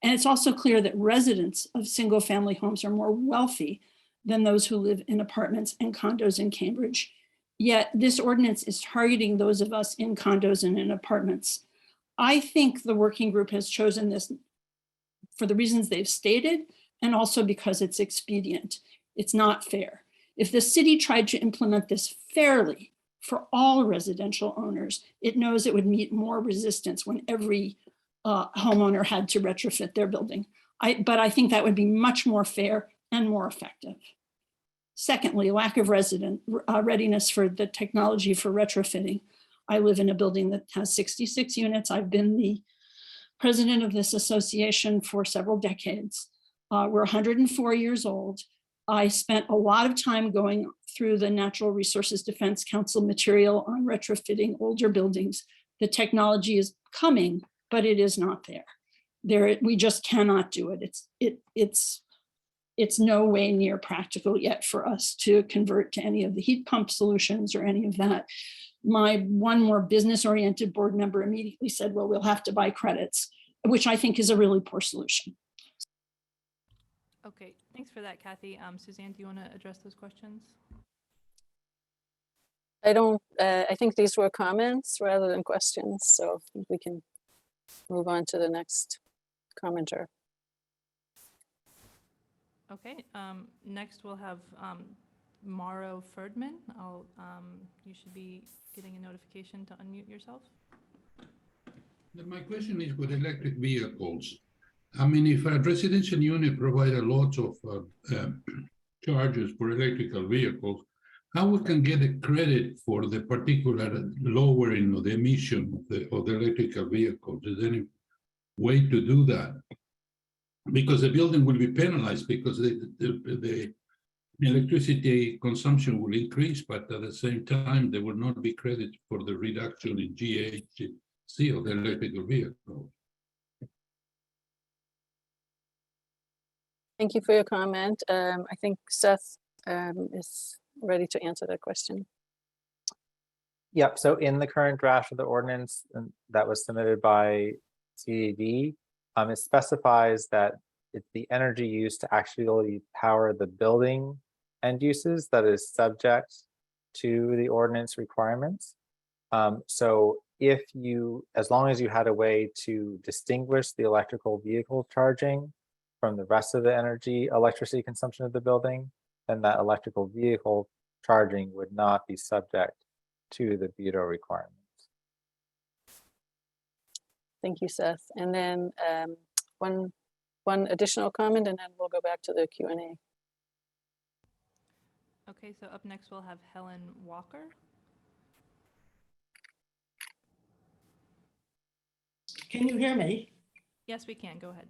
And it's also clear that residents of single family homes are more wealthy than those who live in apartments and condos in Cambridge. Yet this ordinance is targeting those of us in condos and in apartments. I think the working group has chosen this for the reasons they've stated, and also because it's expedient. It's not fair. If the city tried to implement this fairly for all residential owners, it knows it would meet more resistance when every homeowner had to retrofit their building. But I think that would be much more fair and more effective. Secondly, lack of readiness for the technology for retrofitting. I live in a building that has 66 units. I've been the president of this association for several decades. We're 104 years old. I spent a lot of time going through the Natural Resources Defense Council material on retrofitting older buildings. The technology is coming, but it is not there. We just cannot do it. It's no way near practical yet for us to convert to any of the heat pump solutions or any of that. My one more business-oriented board member immediately said, well, we'll have to buy credits, which I think is a really poor solution. Okay, thanks for that, Kathy. Suzanne, do you want to address those questions? I think these were comments rather than questions, so I think we can move on to the next commenter. Okay, next we'll have Mauro Ferdman. You should be getting a notification to unmute yourself. My question is with electric vehicles. I mean, if a residential unit provides a lot of charges for electrical vehicles, how we can get a credit for the particular lowering of the emission of the electrical vehicles? Is there any way to do that? Because the building will be penalized because the electricity consumption will increase, but at the same time, there will not be credit for the reduction in GHG of the electrical vehicle. Thank you for your comment. I think Seth is ready to answer that question. Yep, so in the current draft of the ordinance that was submitted by CAD, it specifies that it's the energy used to actually power the building end uses that is subject to the ordinance requirements. So if you, as long as you had a way to distinguish the electrical vehicle charging from the rest of the electricity consumption of the building, then that electrical vehicle charging would not be subject to the veto requirements. Thank you, Seth. And then one additional comment, and then we'll go back to the Q&A. Okay, so up next we'll have Helen Walker. Can you hear me? Yes, we can. Go ahead.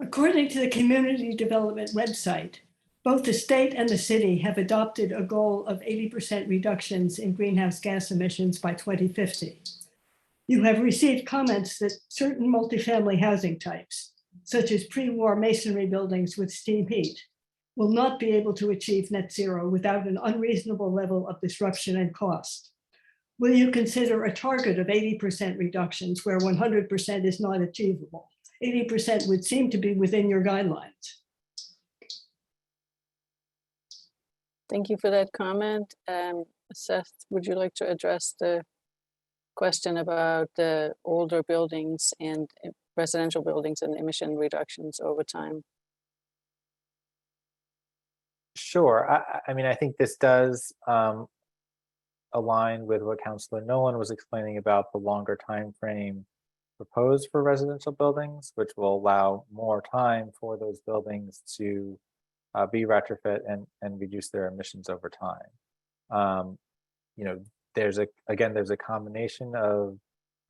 According to the Community Development website, both the state and the city have adopted a goal of 80% reductions in greenhouse gas emissions by 2050. You have received comments that certain multifamily housing types, such as pre-war masonry buildings with steam heat, will not be able to achieve net zero without an unreasonable level of disruption and cost. Will you consider a target of 80% reductions where 100% is not achievable? 80% would seem to be within your guidelines. Thank you for that comment. Seth, would you like to address the question about the older buildings and residential buildings and emission reductions over time. Sure. I mean, I think this does align with what Councilor Nolan was explaining about the longer time frame proposed for residential buildings, which will allow more time for those buildings to be retrofit and reduce their emissions over time. You know, there's a combination of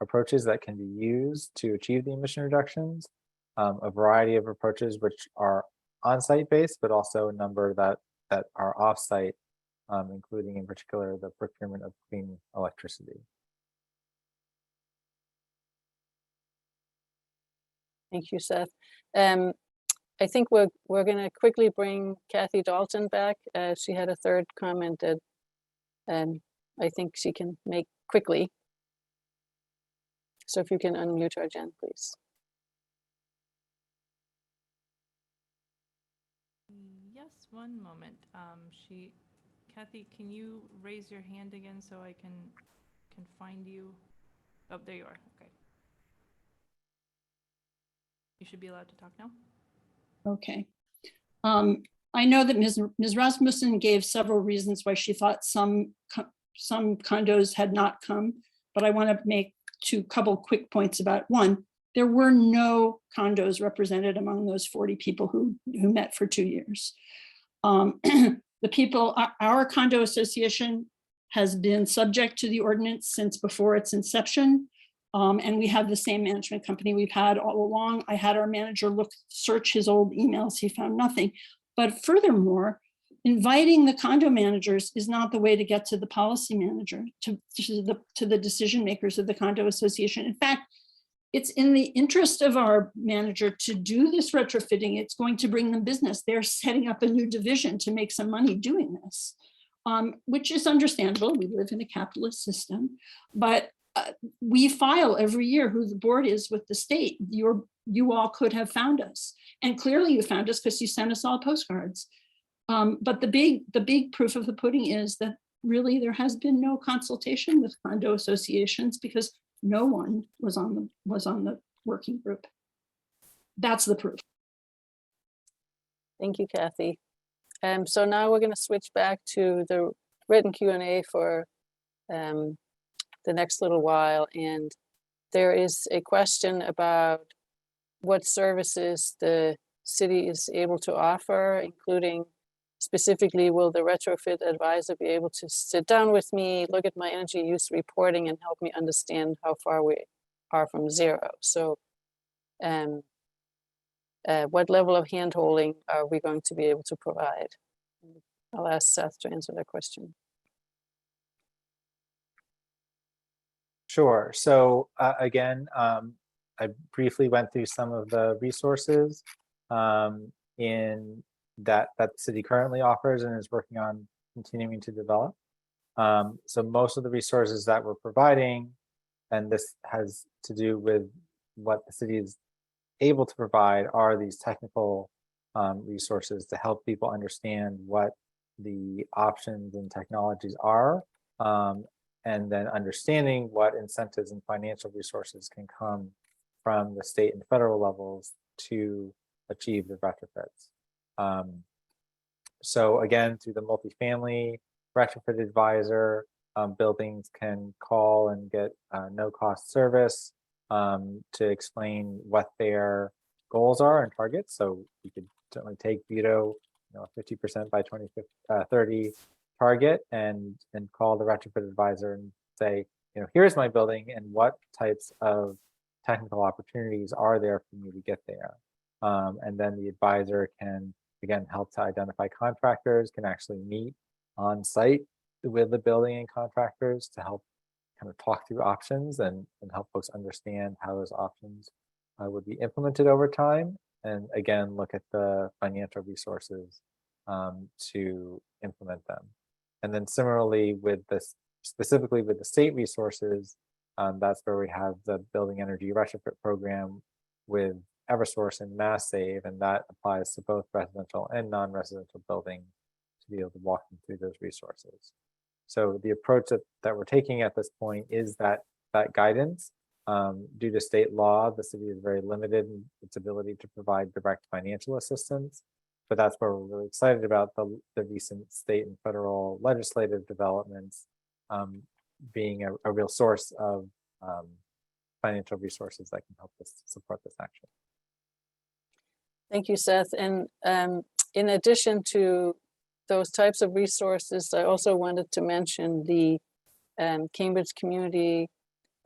approaches that can be used to achieve the emission reductions, a variety of approaches which are on-site based, but also a number that are off-site, including in particular the procurement of clean electricity. Thank you, Seth. I think we're going to quickly bring Kathy Dalton back. She had a third comment that I think she can make quickly. So if you can unmute her, Jen, please. Yes, one moment. Kathy, can you raise your hand again so I can find you? Oh, there you are. Okay. You should be allowed to talk now. Okay. I know that Ms. Rasmussen gave several reasons why she thought some condos had not come, but I want to make two couple quick points about one. There were no condos represented among those 40 people who met for 2 years. The people, our condo association has been subject to the ordinance since before its inception. And we have the same management company we've had all along. I had our manager search his old emails. He found nothing. But furthermore, inviting the condo managers is not the way to get to the policy manager, to the decision makers of the condo association. In fact, it's in the interest of our manager to do this retrofitting. It's going to bring them business. They're setting up a new division to make some money doing this, which is understandable. We live in a capitalist system, but we file every year who the board is with the state. You all could have found us. And clearly you found us because you sent us all postcards. But the big proof of the pudding is that really there has been no consultation with condo associations because no one was on the working group. That's the proof. Thank you, Kathy. So now we're going to switch back to the written Q&A for the next little while. And there is a question about what services the city is able to offer, including specifically, will the retrofit advisor be able to sit down with me, look at my energy use reporting, and help me understand how far we are from zero? So what level of hand-holding are we going to be able to provide? I'll ask Seth to answer that question. Sure. So again, I briefly went through some of the resources in that the city currently offers and is working on continuing to develop. So most of the resources that we're providing, and this has to do with what the city is able to provide, are these technical resources to help people understand what the options and technologies are, and then understanding what incentives and financial resources can come from the state and federal levels to achieve the retrofits. So again, through the multifamily retrofit advisor, buildings can call and get no-cost service to explain what their goals are and targets. So you could certainly take Budo, 50% by 2030 target and call the retrofit advisor and say, here's my building and what types of technical opportunities are there for me to get there. And then the advisor can, again, help to identify contractors, can actually meet on site with the building and contractors to help kind of talk through options and help folks understand how those options would be implemented over time. And again, look at the financial resources to implement them. And then similarly with this, specifically with the state resources, that's where we have the Building Energy Retrofit Program with Eversource and MassSave, and that applies to both residential and non-residential buildings to be able to walk them through those resources. So the approach that we're taking at this point is that guidance Due to state law, the city is very limited in its ability to provide direct financial assistance. But that's where we're really excited about the recent state and federal legislative developments being a real source of financial resources that can help us support this action. Thank you, Seth. And in addition to those types of resources, I also wanted to mention the Cambridge Community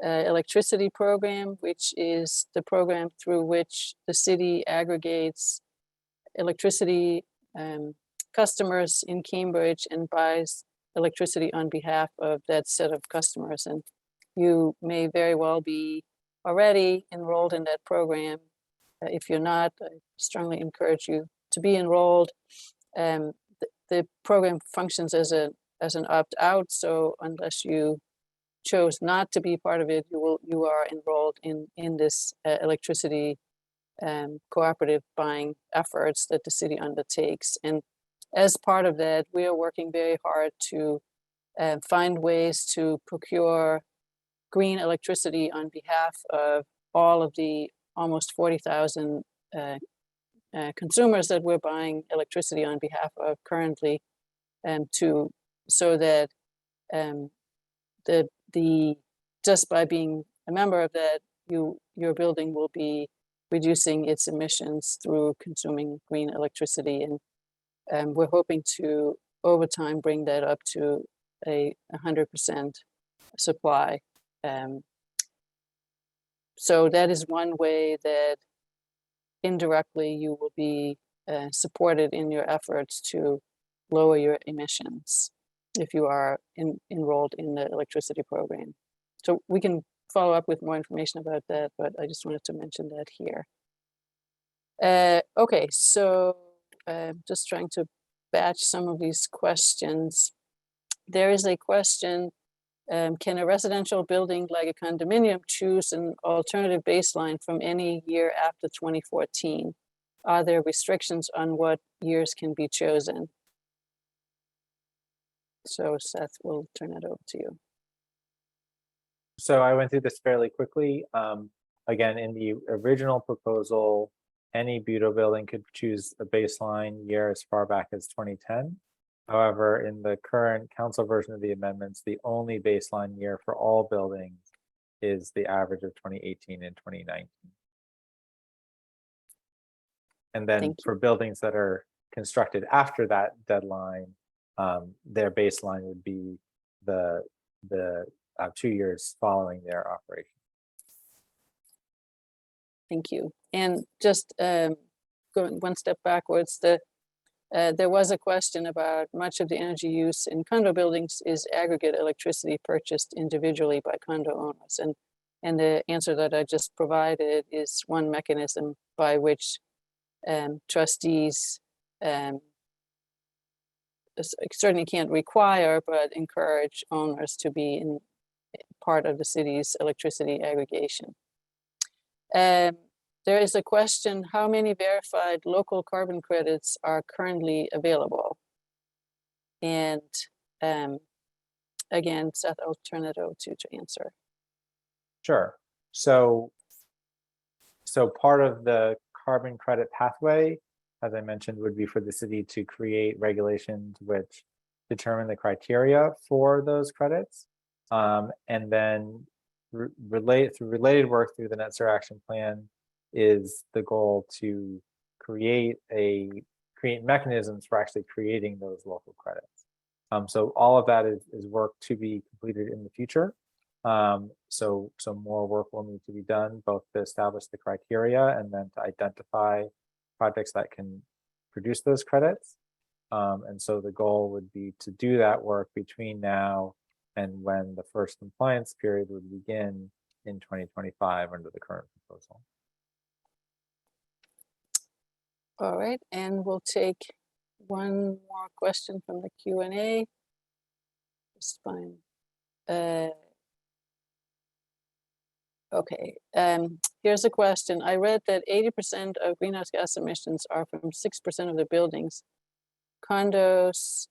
Electricity Program, which is the program through which the city aggregates electricity customers in Cambridge and buys electricity on behalf of that set of customers. And you may very well be already enrolled in that program. If you're not, I strongly encourage you to be enrolled. The program functions as an opt-out, so unless you chose not to be part of it, you are enrolled in this electricity cooperative buying efforts that the city undertakes. And as part of that, we are working very hard to find ways to procure green electricity on behalf of all of the almost 40,000 consumers that we're buying electricity on behalf of currently, so that just by being a member of that, your building will be reducing its emissions through consuming green electricity. And we're hoping to, over time, bring that up to a 100% supply. So that is one way that indirectly you will be supported in your efforts to lower your emissions if you are enrolled in the electricity program. So we can follow up with more information about that, but I just wanted to mention that here. Okay, so just trying to batch some of these questions. There is a question, can a residential building like a condominium choose an alternative baseline from any year after 2014? Are there restrictions on what years can be chosen? So Seth, we'll turn it over to you. So I went through this fairly quickly. Again, in the original proposal, any Budo building could choose a baseline year as far back as 2010. However, in the current council version of the amendments, the only baseline year for all buildings is the average of 2018 and 2019. And then for buildings that are constructed after that deadline, their baseline would be the 2 years following their operation. Thank you. And just going one step backwards, there was a question about much of the energy use in condo buildings is aggregate electricity purchased individually by condo owners. And the answer that I just provided is one mechanism by which trustees certainly can't require, but encourage owners to be in part of the city's electricity aggregation. There is a question, how many verified local carbon credits are currently available? And again, Seth, I'll turn it over to you to answer. Sure. So part of the carbon credit pathway, as I mentioned, would be for the city to create regulations which determine the criteria for those credits. And then through related work through the Net Zero Action Plan is the goal to create mechanisms for actually creating those local credits. So all of that is work to be completed in the future. So more work will need to be done, both to establish the criteria and then to identify projects that can produce those credits. And so the goal would be to do that work between now and when the first compliance period would begin in 2025 under the current proposal. All right, and we'll take one more question from the Q&A. It's fine. Okay, here's a question. I read that 80% of greenhouse gas emissions are from 6% of the buildings. Condos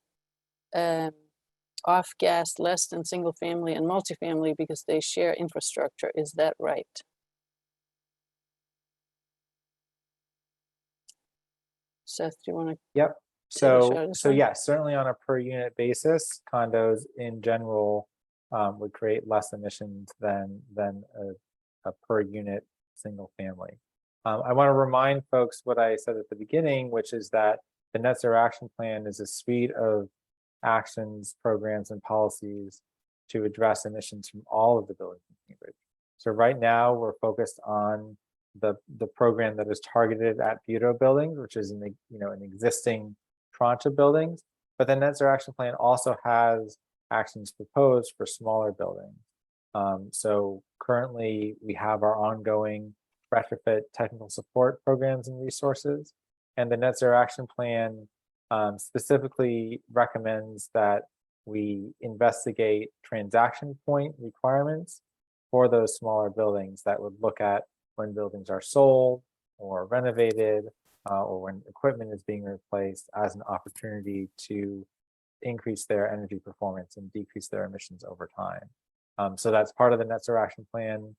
off-gas less than single family and multifamily because they share infrastructure. Is that right? Seth, do you want to? Yep. Take a shot So, at this so one? yes, certainly on a per unit basis, condos in general would create less emissions than a per unit single family. I want to remind folks what I said at the beginning, which is that the Net Zero Action Plan is a suite of actions, programs, and policies to address emissions from all of the buildings in Cambridge. So right now we're focused on the program that is targeted at Bureau buildings, which is an existing tranche of buildings. But the Net Zero Action Plan also has actions proposed for smaller buildings. So currently we have our ongoing retrofit technical support programs and resources. And the Net Zero Action Plan specifically recommends that we investigate transaction point requirements for those smaller buildings that would look at when buildings are sold or renovated or when equipment is being replaced as an opportunity to increase their energy performance and decrease their emissions over time. So that's part of the Net Zero Action Plan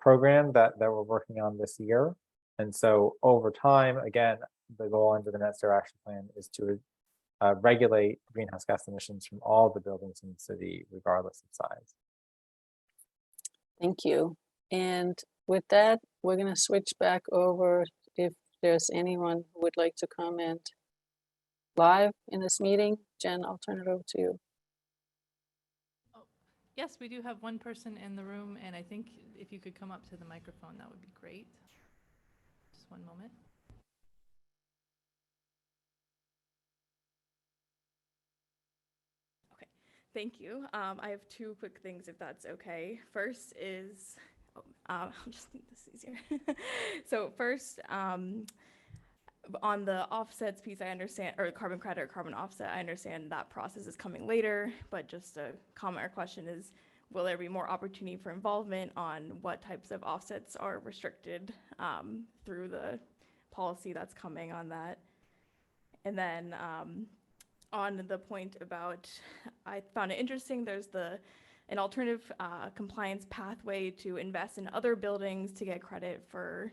program that we're working on this year. And so over time, again, the goal under the Net Zero Action Plan is to regulate greenhouse gas emissions from all the buildings in the city, regardless of size. Thank you. And with that, we're going to switch back over if there's anyone who would like to comment live in this meeting. Jen, I'll turn it over to you. Yes, we do have one person in the room, and I think if you could come up to the microphone, that would be great. Just one moment. Okay, thank you. I have two quick things, if that's okay. First is, I'll just make this easier. So first, on the offsets piece, I understand, or carbon credit or carbon offset, I understand that process is coming later, but just a comment or question is, will there be more opportunity for involvement on what types of offsets are restricted through the policy that's coming on that? And then on the point about, I found it interesting, there's an alternative compliance pathway to invest in other buildings to get credit for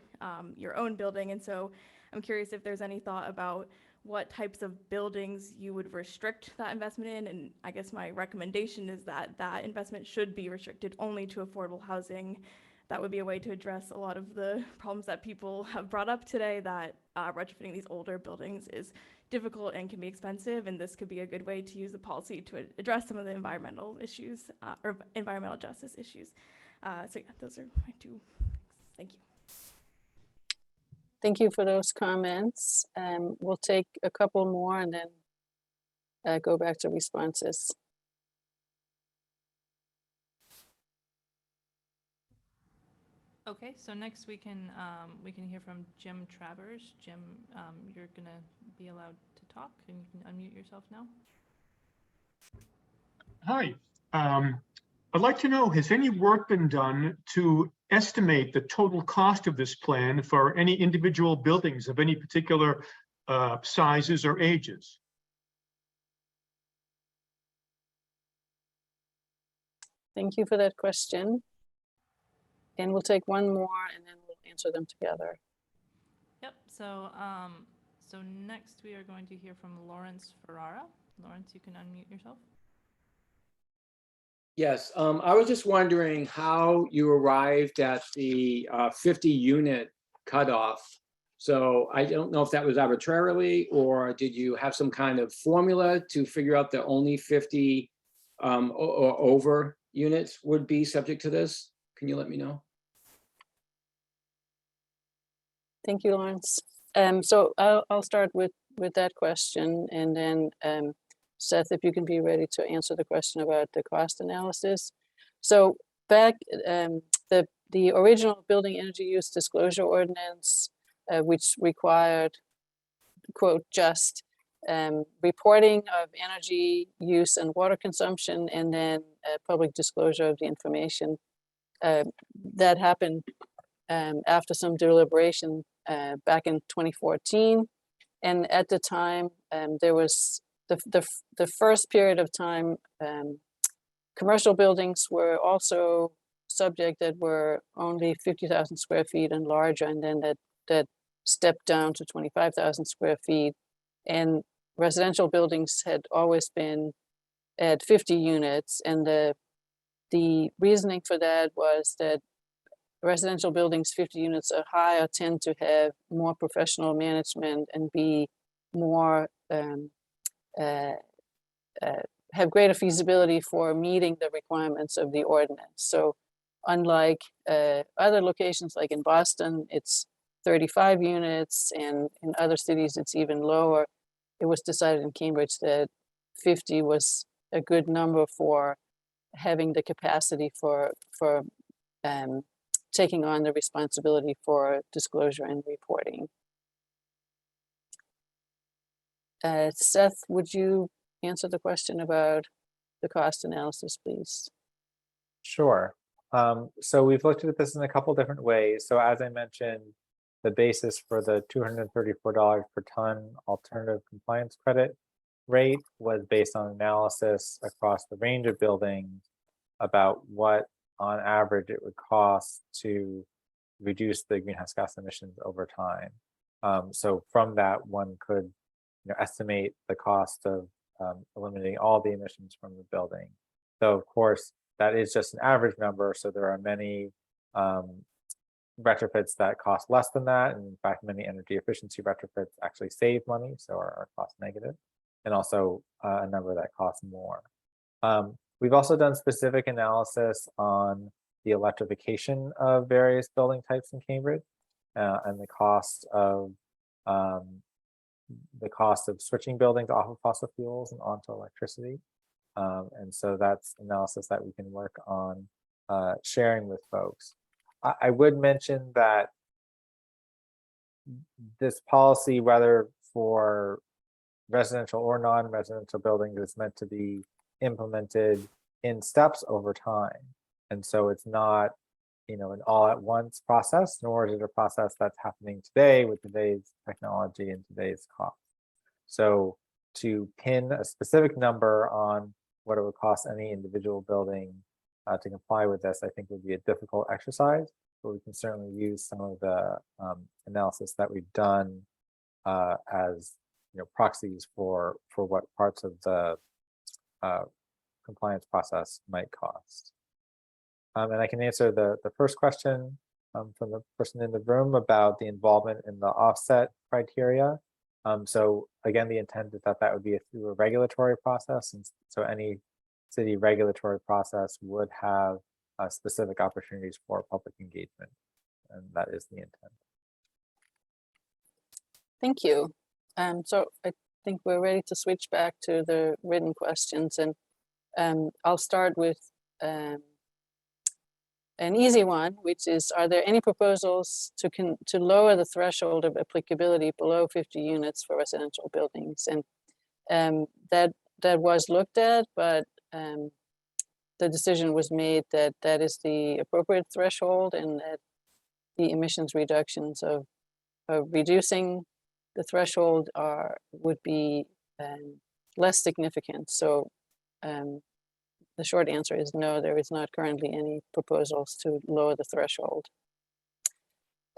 your own building. And so I'm curious if there's any thought about what types of buildings you would restrict that investment in. And I guess my recommendation is that that investment should be restricted only to affordable housing. That would be a way to address a lot of the problems that people have brought up today, that retrofitting these older buildings is difficult and can be expensive. And this could be a good way to use the policy to address some of the environmental issues or environmental justice issues. So yeah, those are my two. Thank you. Thank you for those comments. We'll take a couple more and then go back to responses. Okay, so next we can hear from Jim Travers. Jim, you're gonna be allowed to talk, and you can unmute yourself now. Hi. I'd like to know, has any work been done to estimate the total cost of this plan for any individual buildings of any particular sizes or ages? Thank you for that question. And we'll take one more and then we'll answer them together. Yep. So so next we are going to hear from Lawrence Ferrara. Lawrence, you can unmute yourself. Yes, I was just wondering how you arrived at the 50 unit cutoff. So I don't know if that was arbitrarily, or did you have some kind of formula to figure out that only 50 or over units would be subject to this? Can you let me know? Thank you, Lawrence. So I'll start with that question, and then Seth, if you can be ready to answer the question about the cost analysis. So back, the original Building Energy Use Disclosure Ordinance, which required, quote, just reporting of energy use and water consumption, and then public disclosure of the information. That happened after some deliberation back in 2014. And at the time, there was the first period of time, commercial buildings were also subject that were only 50,000 square feet and larger, and then that stepped down to 25,000 square feet. And residential buildings had always been at 50 units, and the reasoning for that was that residential buildings 50 units or higher tend to have more professional management and be more have greater feasibility for meeting the requirements of the ordinance. So unlike other locations, like in Boston, it's 35 units, and in other cities it's even lower. It was decided in Cambridge that 50 was a good number for having the capacity for taking on the responsibility for disclosure and reporting. Seth, would you answer the question about the cost analysis, please? Sure. So we've looked at this in a couple different ways. So as I mentioned, the basis for the $234 per ton alternative compliance credit rate was based on analysis across the range of buildings about what on average it would cost to reduce the greenhouse gas emissions over time. So from that, one could estimate the cost of eliminating all the emissions from the building. So of course, that is just an average number. So there are many retrofits that cost less than that. And in fact, many energy efficiency retrofits actually save money, so are cost negative, and also a number that costs more. We've also done specific analysis on the electrification of various building types in Cambridge and the cost of switching buildings off of fossil fuels and onto electricity. And so that's analysis that we can work on sharing with folks. I would mention that this policy, whether for residential or non-residential buildings, is meant to be implemented in steps over time. And so it's not, an all-at-once process, nor is it a process that's happening today with today's technology and today's cost. So to pin a specific number on what it would cost any individual building to comply with this, I think would be a difficult exercise, but we can certainly use some of the analysis that we've done as proxies for what parts of the compliance process might cost. And I can answer the first question from the person in the room about the involvement in the offset criteria. So again, the intent is that would be through a regulatory process. And so any city regulatory process would have specific opportunities for public engagement. And that is the intent. Thank you. So I think we're ready to switch back to the written questions. And I'll start with an easy one, which is, are there any proposals to lower the threshold of applicability below 50 units for residential buildings? And that was looked at, but the decision was made that that is the appropriate threshold, and that the emissions reductions of reducing the threshold would be less significant. So the short answer is no, there is not currently any proposals to lower the threshold.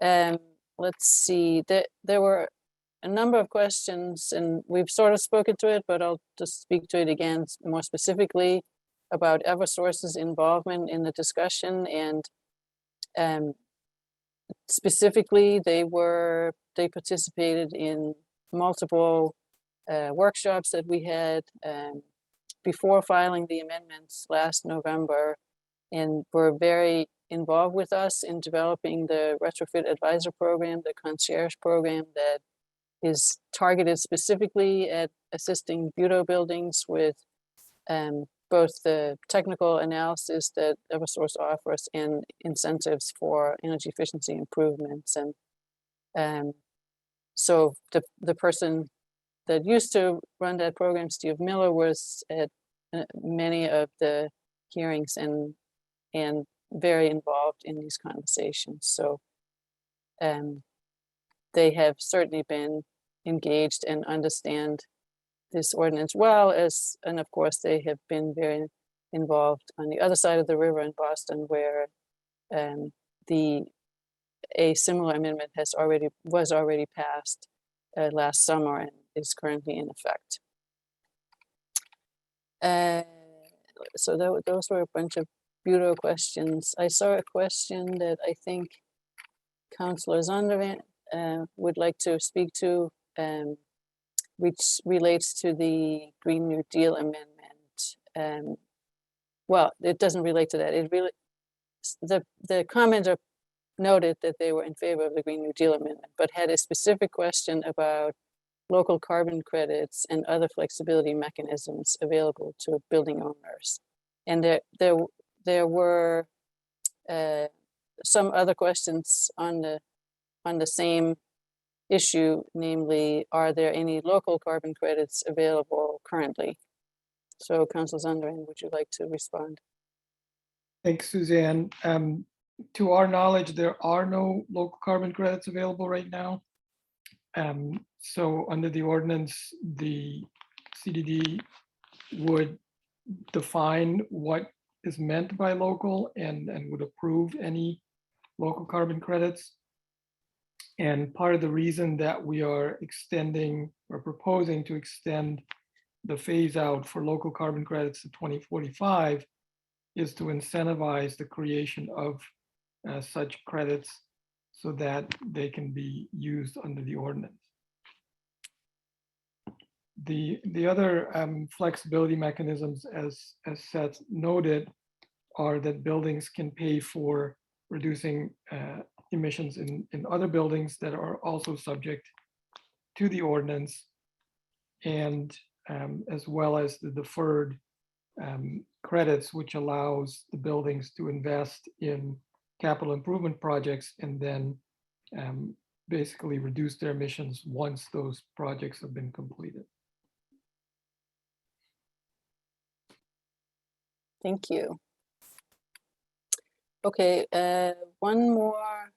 Let's see, there were a number of questions, and we've sort of spoken to it, but I'll just speak to it again more specifically about Eversource's involvement in the discussion. And specifically, they participated in multiple workshops that we had before filing the amendments last November, and were very involved with us in developing the retrofit advisor program, the concierge program that is targeted specifically at assisting Budo buildings with both the technical analysis that Eversource offers and incentives for energy efficiency improvements. And so the person that used to run that program, Steve Miller, was at many of the hearings and very involved in these conversations. So they have certainly been engaged and understand this ordinance well as, and of course, they have been very involved on the other side of the river in Boston, where a similar amendment was already passed last summer and is currently in effect. So those were a bunch of Bureau questions. I saw a question that I think Councillor Zondervan would like to speak to, which relates to the Green New Deal amendment. Well, it doesn't relate to that. It really, the commenter noted that they were in favor of the Green New Deal amendment, but had a specific question about local carbon credits and other flexibility mechanisms available to building owners. And there were some other questions on the same issue, namely, are there any local carbon credits available currently? So, Councilor Zondervan, would you like to respond? Thanks, Suzanne. To our knowledge, there are no local carbon credits available right now. So under the ordinance, the CDD would define what is meant by local and would approve any local carbon credits. And part of the reason that we are extending or proposing to extend the phase out for local carbon credits to 2045 is to incentivize the creation of such credits so that they can be used under the ordinance. The other flexibility mechanisms, as Seth noted, are that buildings can pay for reducing emissions in other buildings that are also subject to the ordinance, and as well as the deferred credits, which allows the buildings to invest in capital improvement projects and then basically reduce their emissions once those projects have been completed. Thank you. Okay, one more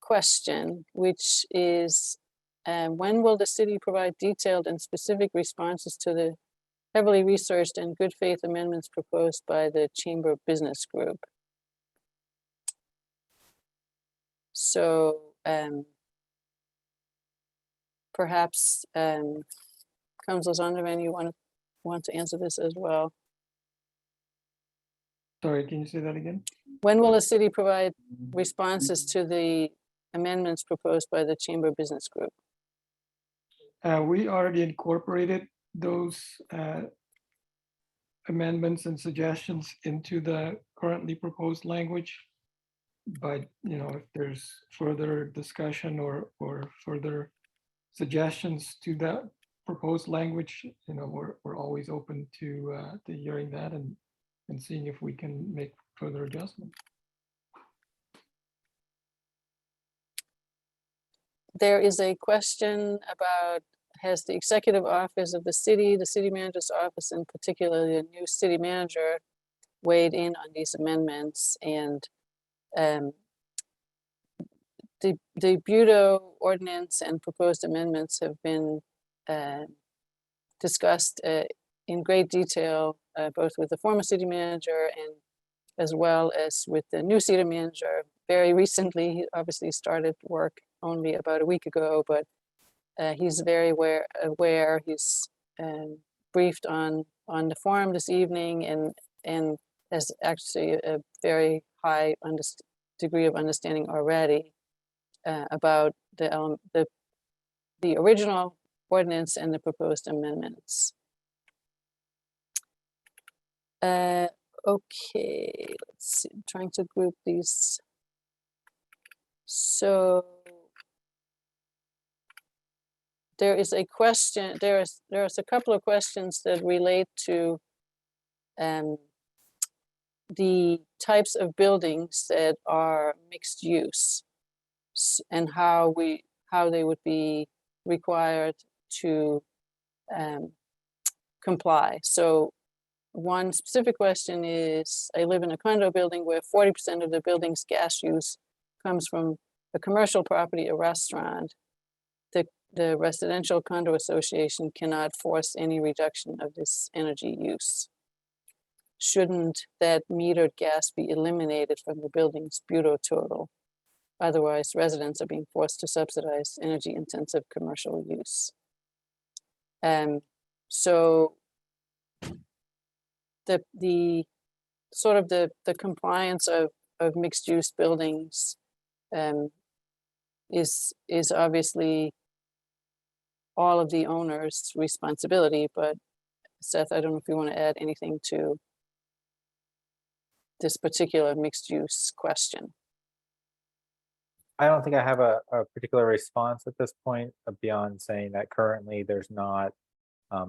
question, which is, when will the city provide detailed and specific responses to the heavily researched and good faith amendments proposed by the Chamber Business Group? So perhaps Councilor Zondervan, you want to answer this as well? Sorry, can you say that again? When will the city provide responses to the amendments proposed by the Chamber Business Group? We already incorporated those amendments and suggestions into the currently proposed language. But, you know, if there's further discussion or further suggestions to that proposed language, you know, we're always open to hearing that and seeing if we can make further adjustments. There is a question about, has the executive office of the city manager's office, and particularly the new city manager, weighed in on these amendments? And the Bureau ordinance and proposed amendments have been discussed in great detail, both with the former city manager and as well as with the new city manager. Very recently, he obviously started work only about a week ago, but he's very aware. He's briefed on the forum this evening and has actually a very high degree of understanding already about the original ordinance and the proposed amendments. Okay, let's see, I'm trying to group these. So there is a question, there's a couple of questions that relate to the types of buildings that are mixed use and how they would be required to comply. So one specific question is, I live in a condo building where 40% of the building's gas use comes from a commercial property, a restaurant. The the residential condo association cannot force any reduction of this energy use. Shouldn't that metered gas be eliminated from the building's bureau total? Otherwise, residents are being forced to subsidize energy-intensive commercial use. So the sort of the compliance of mixed-use buildings is obviously all of the owner's responsibility. But Seth, I don't know if you want to add anything to this particular mixed-use question. I don't think I have a particular response at this point beyond saying that currently there's not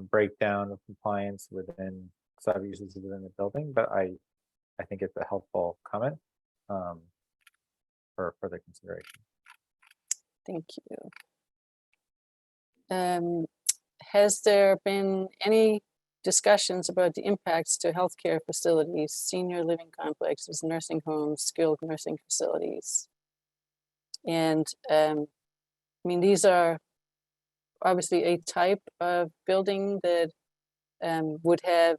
breakdown of compliance within sub-uses within the building, but I think it's a helpful comment for further consideration. Thank you. Has there been any discussions about the impacts to healthcare facilities, senior living complexes, nursing homes, skilled nursing facilities? And I mean, these are obviously a type of building that would have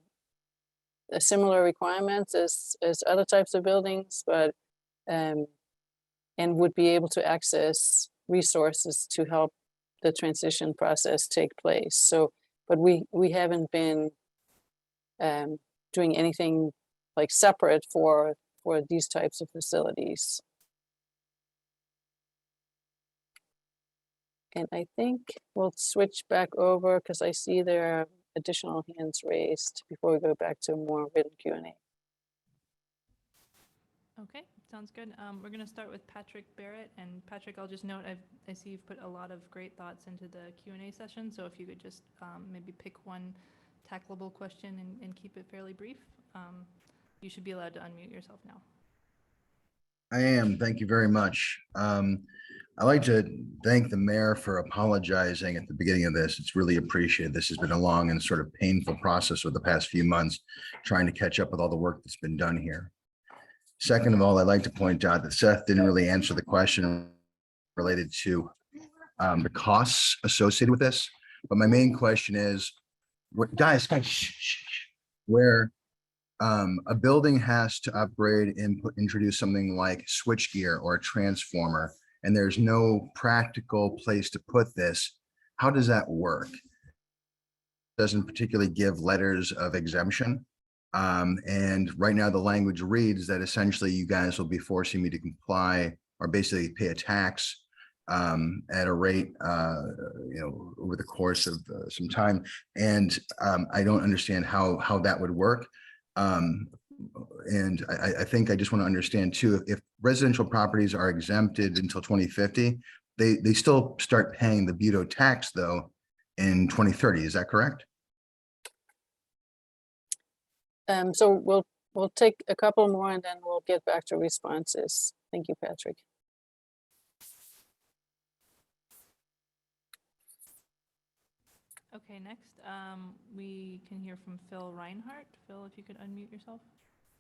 a similar requirements as other types of buildings, but and would be able to access resources to help the transition process take place. So, but we haven't been doing anything like separate for these types of facilities. And I think we'll switch back over because I see there are additional hands raised before we go back to more written Q&A. Okay, sounds good. We're going to start with Patrick Barrett. And Patrick, I'll just note, I see you've put a lot of great thoughts into the Q&A session. So if you could just maybe pick one tackleable question and keep it fairly brief. You should be allowed to unmute yourself now. I am. Thank you very much. I'd like to thank the mayor for apologizing at the beginning of this. It's really appreciated. This has been a long and sort of painful process over the past few months, trying to catch up with all the work that's been done here. Second of all, I'd like to point out that Seth didn't really answer the question related to the costs associated with this. But my main question is, guys, where a building has to upgrade and introduce something like switchgear or a transformer, and there's no practical place to put this, how does that work? Doesn't particularly give letters of exemption. And right now the language reads that essentially you guys will be forcing me to comply or basically pay a tax at a rate, over the course of some time. And I don't understand how that would work. And I think I just want to understand too, if residential properties are exempted until 2050, they still start paying the BUTO tax though in 2030. Is that correct? So we'll take a couple more and then we'll get back to responses. Thank you, Patrick. Okay, next we can hear from Phil Reinhardt. Phil, if you could unmute yourself.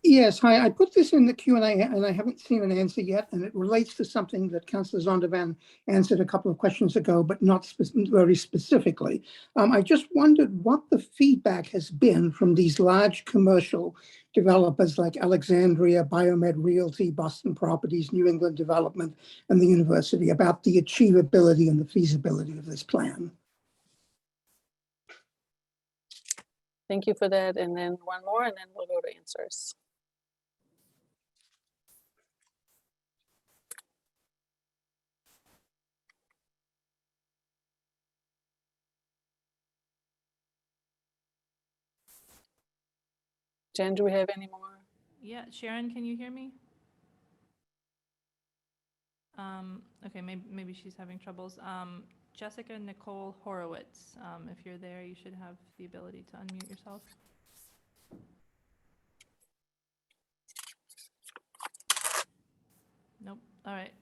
Yes, hi. I put this in the Q&A and I haven't seen an answer yet, and it relates to something that Councillor Zondervan answered a couple of questions ago, but not very specifically. I just wondered what the feedback has been from these large commercial developers like Alexandria, Biomed Realty, Boston Properties, New England Development, and the university about the achievability and the feasibility of this plan. Thank you for that. And then one more, and then we'll go to answers. Jen, do we have any more? Yeah, Sharon, can you hear me? Okay, maybe she's having troubles. Jessica Nicole Horowitz, if you're there, you should have the ability to unmute yourself. Nope. All right,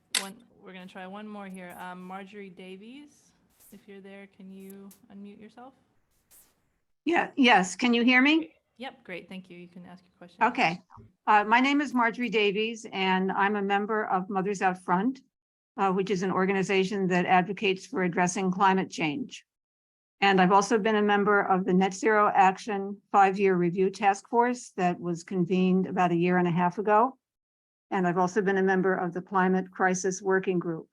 we're gonna try one more here. Marjorie Davies, if you're there, can you unmute yourself? Yeah, yes, can you hear me? Yep, great, thank you. You can ask your question. Okay, my name is Marjorie Davies and I'm a member of Mothers Out Front. which is an organization that advocates for addressing climate change. And I've also been a member of the Net Zero Action 5-year review task force that was convened about 1.5 years ago. And I've also been a member of the Climate Crisis Working Group.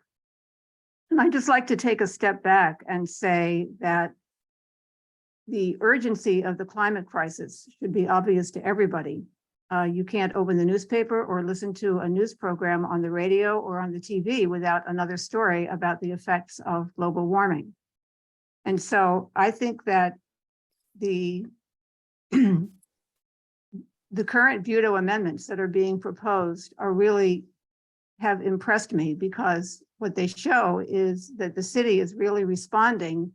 And I'd just like to take a step back and say that the urgency of the climate crisis should be obvious to everybody. You can't open the newspaper or listen to a news program on the radio or on the TV without another story about the effects of global warming. And so I think that the current veto amendments that are being proposed are really have impressed me, because what they show is that the city is really responding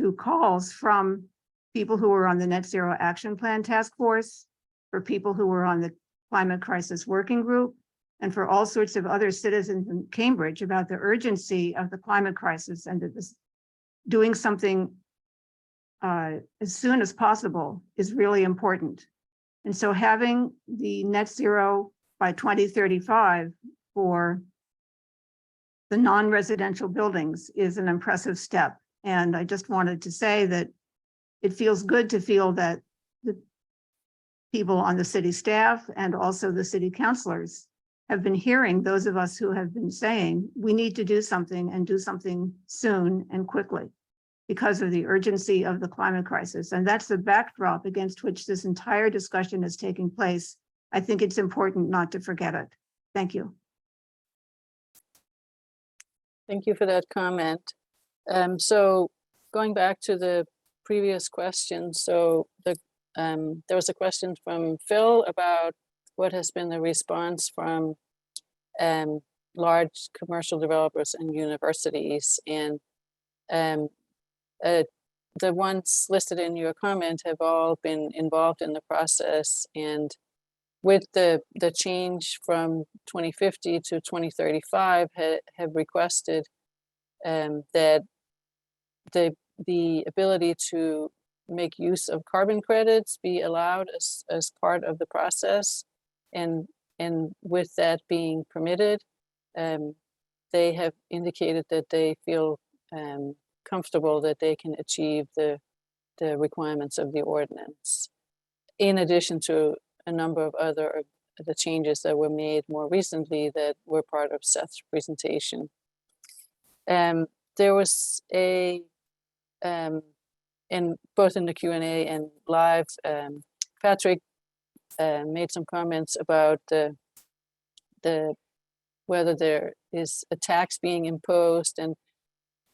to calls from people who are on the Net Zero Action Plan Task Force, for people who were on the Climate Crisis Working Group, and for all sorts of other citizens in Cambridge about the urgency of the climate crisis, and that this doing something as soon as possible is really important. And so having the net zero by 2035 for the non-residential buildings is an impressive step. And I just wanted to say that it feels good to feel that the people on the city staff and also the city councilors have been hearing those of us who have been saying we need to do something, and do something soon and quickly, because of the urgency of the climate crisis. And that's the backdrop against which this entire discussion is taking place. I think it's important not to forget it. Thank you. Thank you for that comment. So going back to the previous question, so there was a question from Phil about what has been the response from large commercial developers and universities. And the ones listed in your comment have all been involved in the process. And with the change from 2050 to 2035 have requested that the ability to make use of carbon credits be allowed as part of the process. And with that being permitted, they have indicated that they feel comfortable that they can achieve the requirements of the ordinance, in addition to a number of other the changes that were made more recently that were part of Seth's presentation. There was in both in the Q&A and live, Patrick made some comments about the whether there is a tax being imposed, and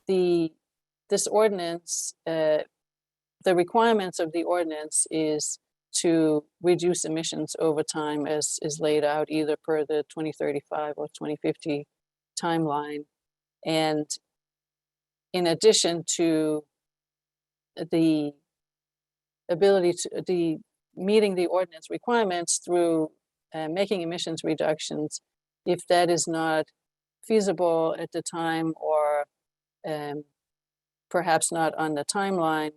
this ordinance, the requirements of the ordinance is to reduce emissions over time, as is laid out either per the 2035 or 2050 timeline. And in addition to the ability to meeting the ordinance requirements through making emissions reductions, if that is not feasible at the time, or perhaps not on the timeline,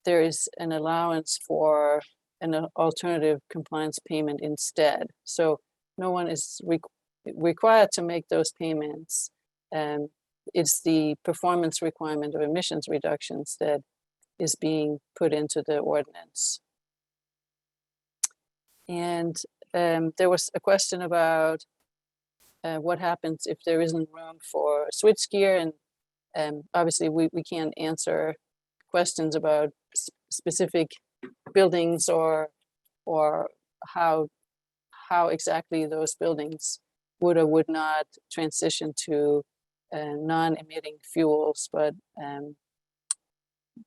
there is an allowance for an alternative compliance payment instead. So no one is required to make those payments. It's the performance requirement of emissions reductions that is being put into the ordinance. And there was a question about what happens if there isn't room for switchgear, and obviously we can't answer questions about specific buildings or how exactly those buildings would or would not transition to non-emitting fuels. But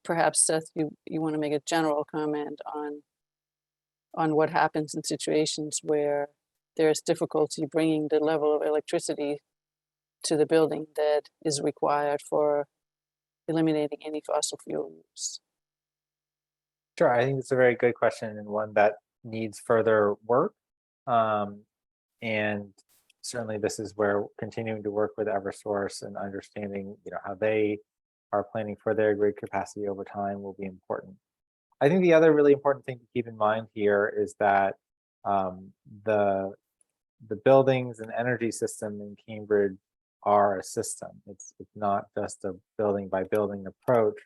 perhaps Seth, you want to make a general comment on what happens in situations where there's difficulty bringing the level of electricity to the building that is required for eliminating any fossil fuel use. Sure, I think it's a very good question, and one that needs further work. And certainly this is where continuing to work with Eversource and understanding, how they are planning for their grid capacity over time will be important. I think the other really important thing to keep in mind here is that the buildings and energy system in Cambridge are a system. It's not just a building by building approach,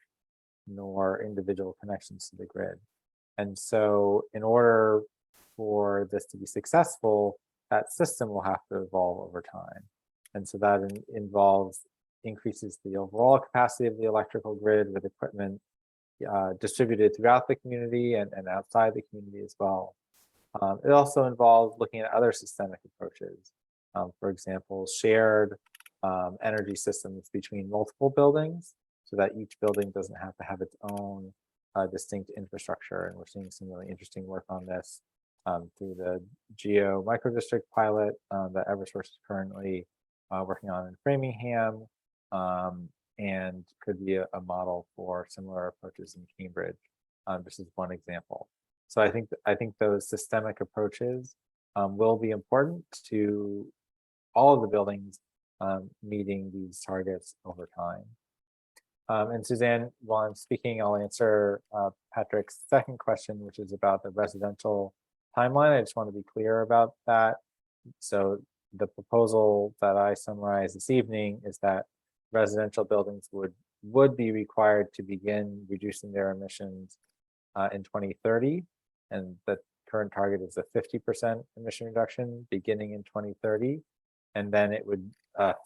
nor individual connections to the grid. And so in order for this to be successful, that system will have to evolve over time. And so that involves increases the overall capacity of the electrical grid with equipment distributed throughout the community and outside the community as well. It also involves looking at other systemic approaches. For example, shared energy systems between multiple buildings so that each building doesn't have to have its own distinct infrastructure. And we're seeing some really interesting work on this through the Geo Microdistrict pilot that Eversource is currently working on in Framingham, and could be a model for similar approaches in Cambridge. This is one example. So I think those systemic approaches will be important to all of the buildings meeting these targets over time. And Suzanne, while I'm speaking, I'll answer Patrick's second question, which is about the residential timeline. I just want to be clear about that. So the proposal that I summarized this evening is that residential buildings would be required to begin reducing their emissions in 2030. And the current target is a 50% emission reduction beginning in 2030. And then it would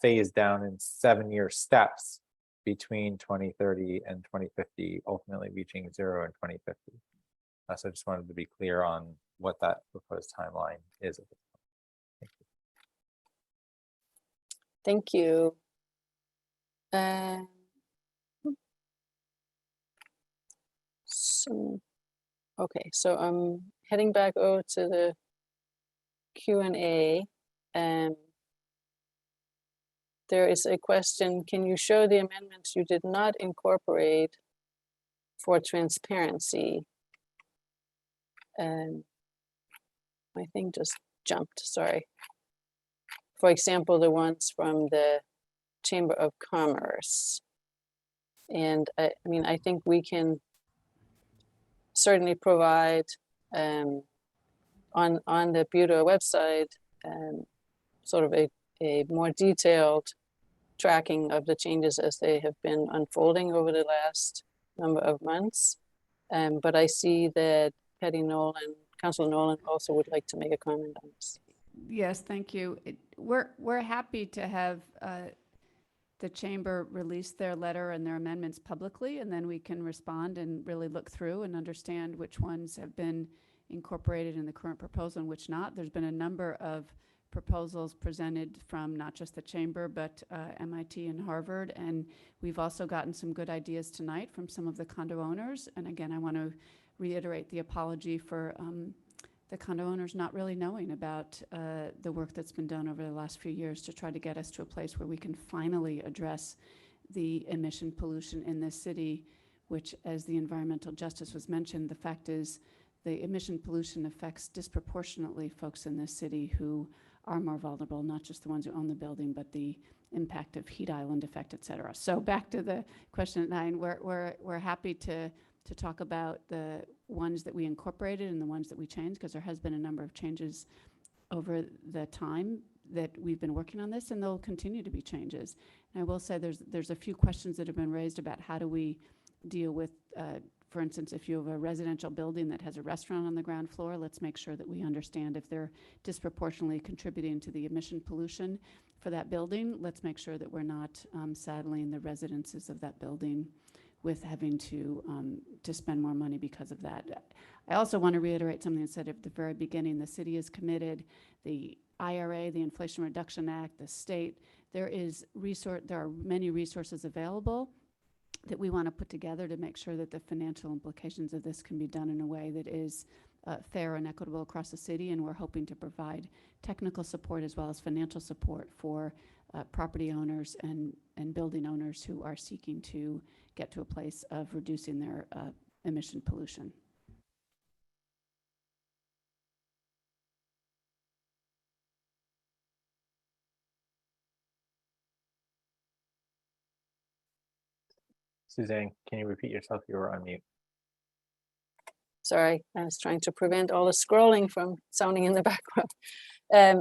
phase down in 7-year steps between 2030 and 2050, ultimately reaching 0 in 2050. So I just wanted to be clear on what that proposed timeline is at this point. Thank you. So, okay, so I'm heading back over to the Q&A. There is a question, can you show the amendments you did not incorporate for transparency? My thing just jumped, sorry. For example, the ones from the Chamber of Commerce. And I mean, I think we can certainly provide on the Bureau website sort of a more detailed tracking of the changes as they have been unfolding over the last number of months. But I see that Councilor Nolan also would like to make a comment on this. Yes, thank you. We're happy to have the chamber release their letter and their amendments publicly, and then we can respond and really look through and understand which ones have been incorporated in the current proposal and which not. There's been a number of proposals presented from not just the chamber, but MIT and Harvard. And we've also gotten some good ideas tonight from some of the condo owners. And again, I want to reiterate the apology for the condo owners not really knowing about the work that's been done over the last few years to try to get us to a place where we can finally address the emission pollution in this city, which, as the environmental justice was mentioned, the fact is the emission pollution affects disproportionately folks in this city who are more vulnerable, not just the ones who own the building, but the impact of heat island effect, et cetera. So back to the question at 9, we're happy to talk about the ones that we incorporated and the ones that we changed, because there has been a number of changes over the time that we've been working on this, and there'll continue to be changes. And I will say there's a few questions that have been raised about how do we deal with, for instance, if you have a residential building that has a restaurant on the ground floor, let's make sure that we understand if they're disproportionately contributing to the emission pollution for that building. Let's make sure that we're not saddling the residences of that building with having to spend more money because of that. I also want to reiterate something that said at the very beginning, the city is committed, the IRA, the Inflation Reduction Act, the state, there are many resources available that we want to put together to make sure that the financial implications of this can be done in a way that is fair and equitable across the city. And we're hoping to provide technical support as well as financial support for property owners and building owners who are seeking to get to a place of reducing their emission pollution. Suzanne, can you repeat yourself? You were on mute. Sorry, I was trying to prevent all the scrolling from sounding in the background. I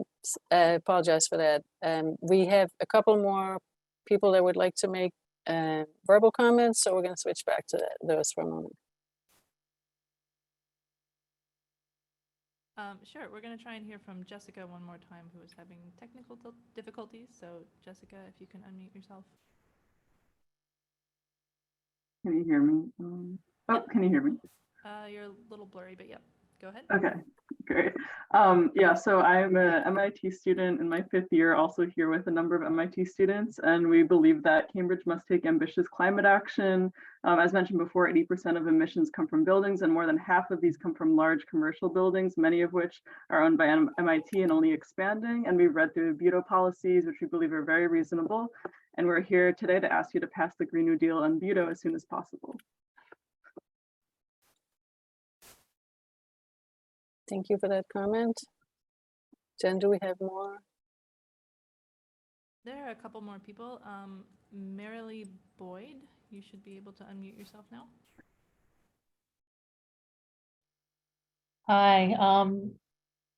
apologize for that. We have a couple more people that would like to make verbal comments, so we're going to switch back to those for a moment. Sure, we're going to try and hear from Jessica one more time, who is having technical difficulties. So Jessica, if you can unmute yourself. Can you hear me? Can you hear me? You're a little blurry, but yep, go ahead. Okay, great. Yeah, so I'm a MIT student in my 5th year, also here with a number of MIT students, and we believe that Cambridge must take ambitious climate action. As mentioned before, 80% of emissions come from buildings, and more than half of these come from large commercial buildings, many of which are owned by MIT and only expanding. And we've read through veto policies, which we believe are very reasonable. And we're here today to ask you to pass the Green New Deal on veto as soon as possible. Thank you for that comment. Jen, do we have more? There are a couple more people. Marilee Boyd, you should be able to unmute yourself now. Hi,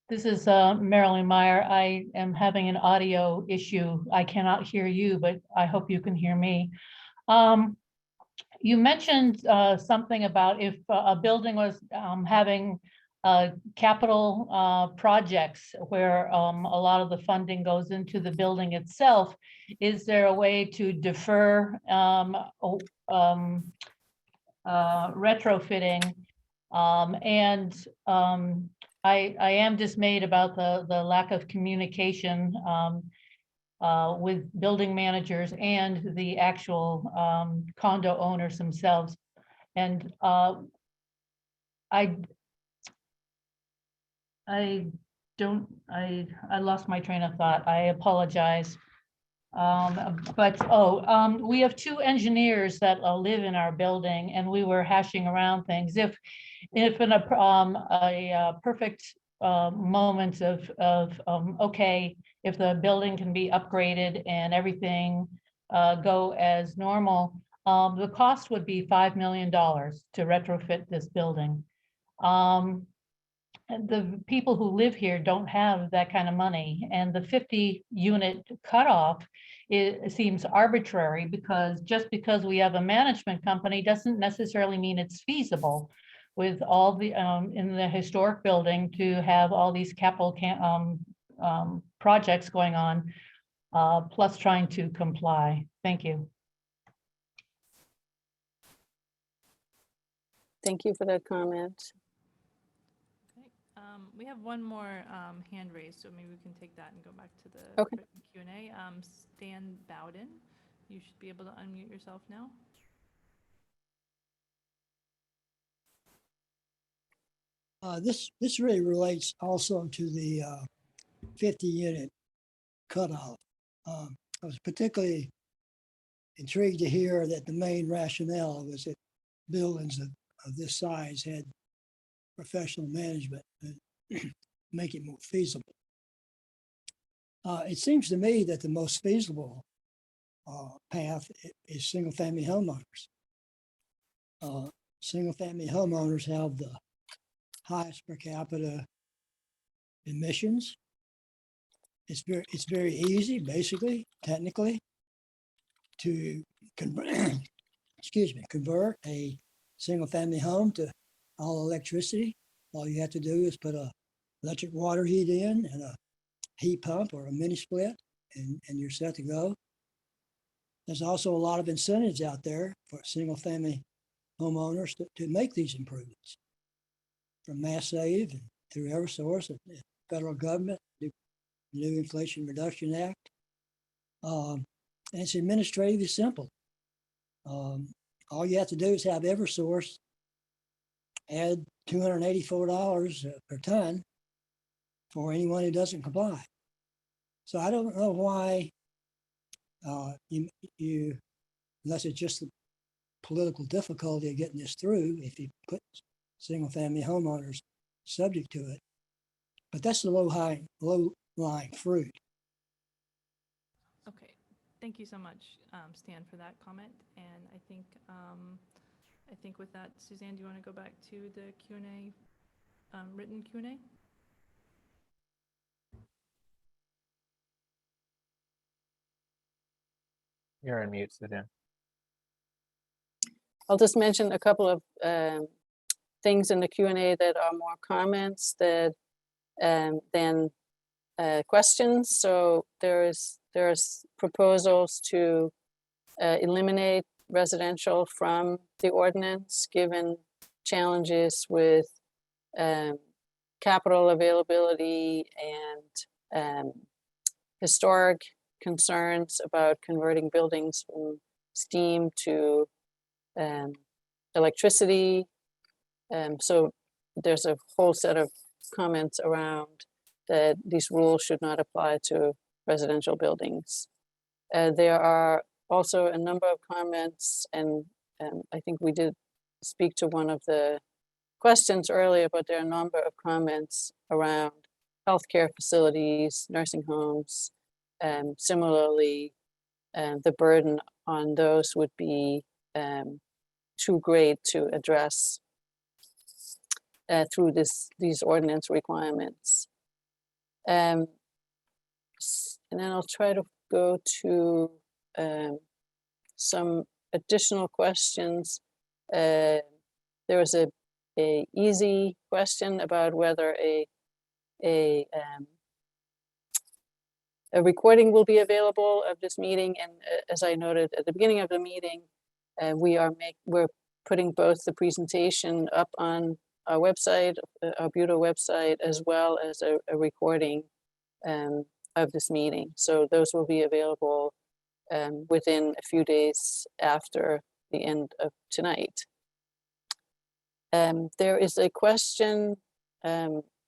this is Marilyn Meyer. I am having an audio issue. I cannot hear you, but I hope you can hear me. You mentioned something about if a building was having capital projects where a lot of the funding goes into the building itself. Is there a way to defer retrofitting? I am dismayed about the lack of communication with building managers and the actual condo owners themselves. And I lost my train of thought. I apologize. We have 2 engineers that live in our building, and we were hashing around things. If in a perfect moment of okay, if the building can be upgraded and everything go as normal, the cost would be $5 million to retrofit this building. The people who live here don't have that kind of money, and the 50-unit cutoff seems arbitrary, because just because we have a management company doesn't necessarily mean it's feasible with all the in the historic building to have all these capital projects going on, plus trying to comply. Thank you. Thank you for that comment. We have one more hand raised, so maybe we can take that and go back to the Q&A. Stan Bowden, you should be able to unmute yourself now. This really relates also to the 50-unit cutoff. I was particularly intrigued to hear that the main rationale was that buildings of this size had professional management and make it more feasible. It seems to me that the most feasible path is single-family homeowners. Single-family homeowners have the highest per capita emissions. It's very easy, basically, technically, to convert a single-family home to all electricity. All you have to do is put a electric water heat in and a heat pump or a mini split, and you're set to go. There's also a lot of incentives out there for single-family homeowners to make these improvements, from Mass Save and through Eversource and the federal government, the new Inflation Reduction Act. And it's administratively simple. All you have to do is have Eversource add $284 per ton for anyone who doesn't comply. So I don't know why you unless it's just the political difficulty of getting this through, if you put single-family homeowners subject to it. But that's the low-lying fruit. Okay, thank you so much, Stan, for that comment. And I think with that, Suzanne, do you want to go back to the Q&A, written Q&A? You're on mute, Suzanne. I'll just mention a couple of things in the Q&A that are more comments that than questions. So there's proposals to eliminate residential from the ordinance, given challenges with capital availability and historic concerns about converting buildings from steam to electricity. So there's a whole set of comments around that these rules should not apply to residential buildings. There are also a number of comments, and I think we did speak to one of the questions earlier, but there are a number of comments around healthcare facilities, nursing homes, and similarly, the burden on those would be too great to address through these ordinance requirements. And then I'll try to go to some additional questions. There was a easy question about whether a recording will be available of this meeting, and as I noted at the beginning of the meeting, we're putting both the presentation up on our website, our Budo website, as well as a recording of this meeting. So those will be available within a few days after the end of tonight. There is a question,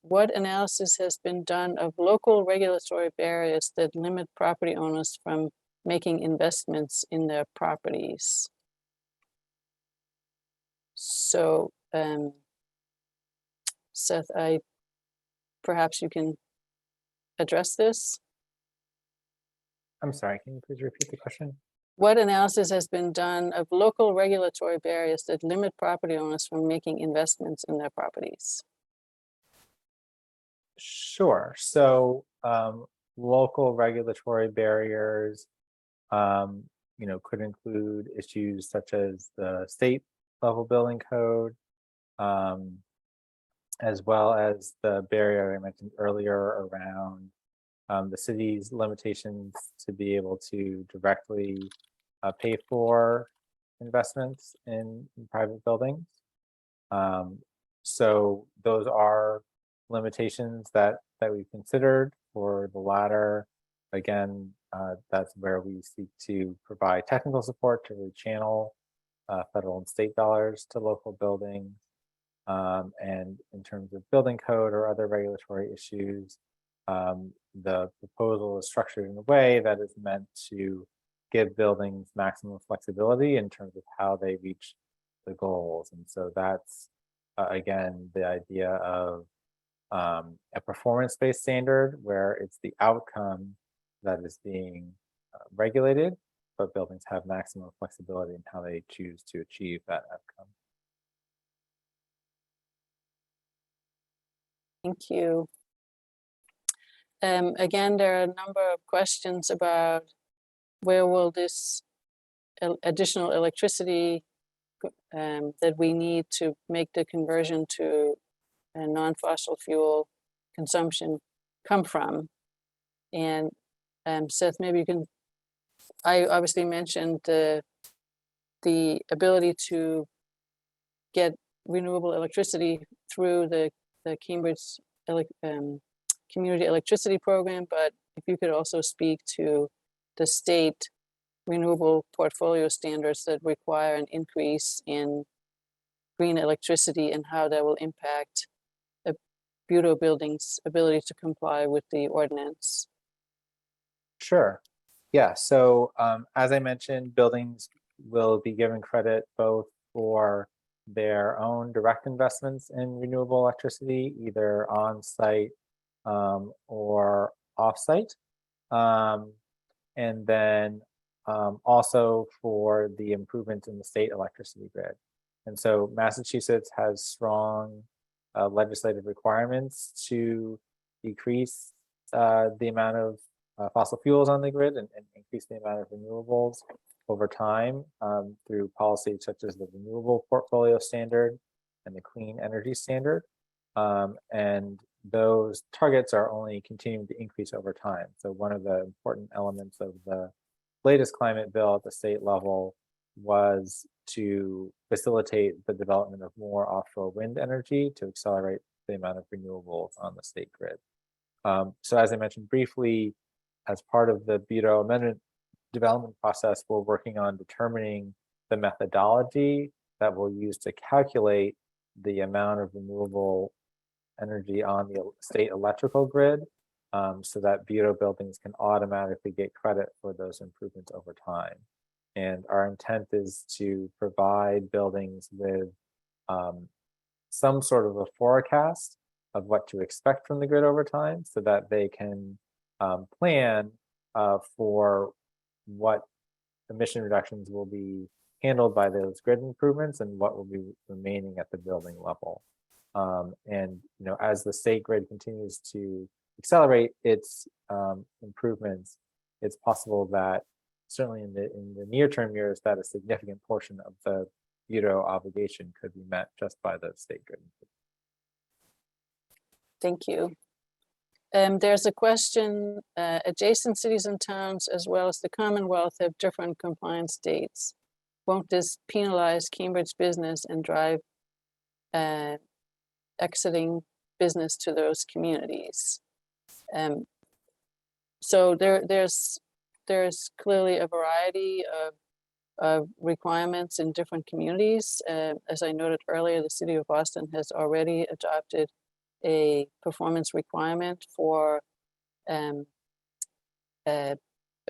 what analysis has been done of local regulatory barriers that limit property owners from making investments in their properties? So, Seth, perhaps you can address this. I'm sorry, can you please repeat the question? What analysis has been done of local regulatory barriers that limit property owners from making investments in their properties? Sure. So local regulatory barriers, could include issues such as the state level building code, as well as the barrier I mentioned earlier around the city's limitations to be able to directly pay for investments in private buildings. So those are limitations that we've considered. For the latter, again, that's where we seek to provide technical support to rechannel federal and state dollars to local buildings. And in terms of building code or other regulatory issues, the proposal is structured in a way that is meant to give buildings maximum flexibility in terms of how they reach the goals. And so that's, again, the idea of a performance-based standard where it's the outcome that is being regulated, but buildings have maximum flexibility in how they choose to achieve that outcome. Thank you. Again, there are a number of questions about where will this additional electricity that we need to make the conversion to a non-fossil fuel consumption come from. And Seth, maybe you can, I obviously mentioned the ability to get renewable electricity through the Cambridge Community Electricity Program, but if you could also speak to the state renewable portfolio standards that require an increase in green electricity and how that will impact a Budo building's ability to comply with the ordinance. Sure. Yeah, so as I mentioned, buildings will be given credit both for their own direct investments in renewable electricity, either on site or off site. And then also for the improvements in the state electricity grid. And so Massachusetts has strong legislative requirements to decrease the amount of fossil fuels on the grid and increase the amount of renewables. over time through policies such as the Renewable Portfolio Standard and the Clean Energy Standard. And those targets are only continuing to increase over time. So one of the important elements of the latest climate bill at the state level was to facilitate the development of more offshore wind energy to accelerate the amount of renewables on the state grid. So as I mentioned briefly, as part of the Bureau amendment development process, we're working on determining the methodology that we'll use to calculate the amount of renewable energy on the state electrical grid, so that Bureau buildings can automatically get credit for those improvements over time. And our intent is to provide buildings with some sort of a forecast of what to expect from the grid over time, so that they can plan for what emission reductions will be handled by those grid improvements and what will be remaining at the building level. And as the state grid continues to accelerate its improvements, it's possible that certainly in the near-term years that a significant portion of the Bureau obligation could be met just by the state grid. Thank you. There's a question, adjacent cities and towns as well as the Commonwealth have different compliance dates. Won't this penalize Cambridge business and drive exiting business to those communities? So there's clearly a variety of requirements in different communities. As I noted earlier, the city of Boston has already adopted a performance requirement for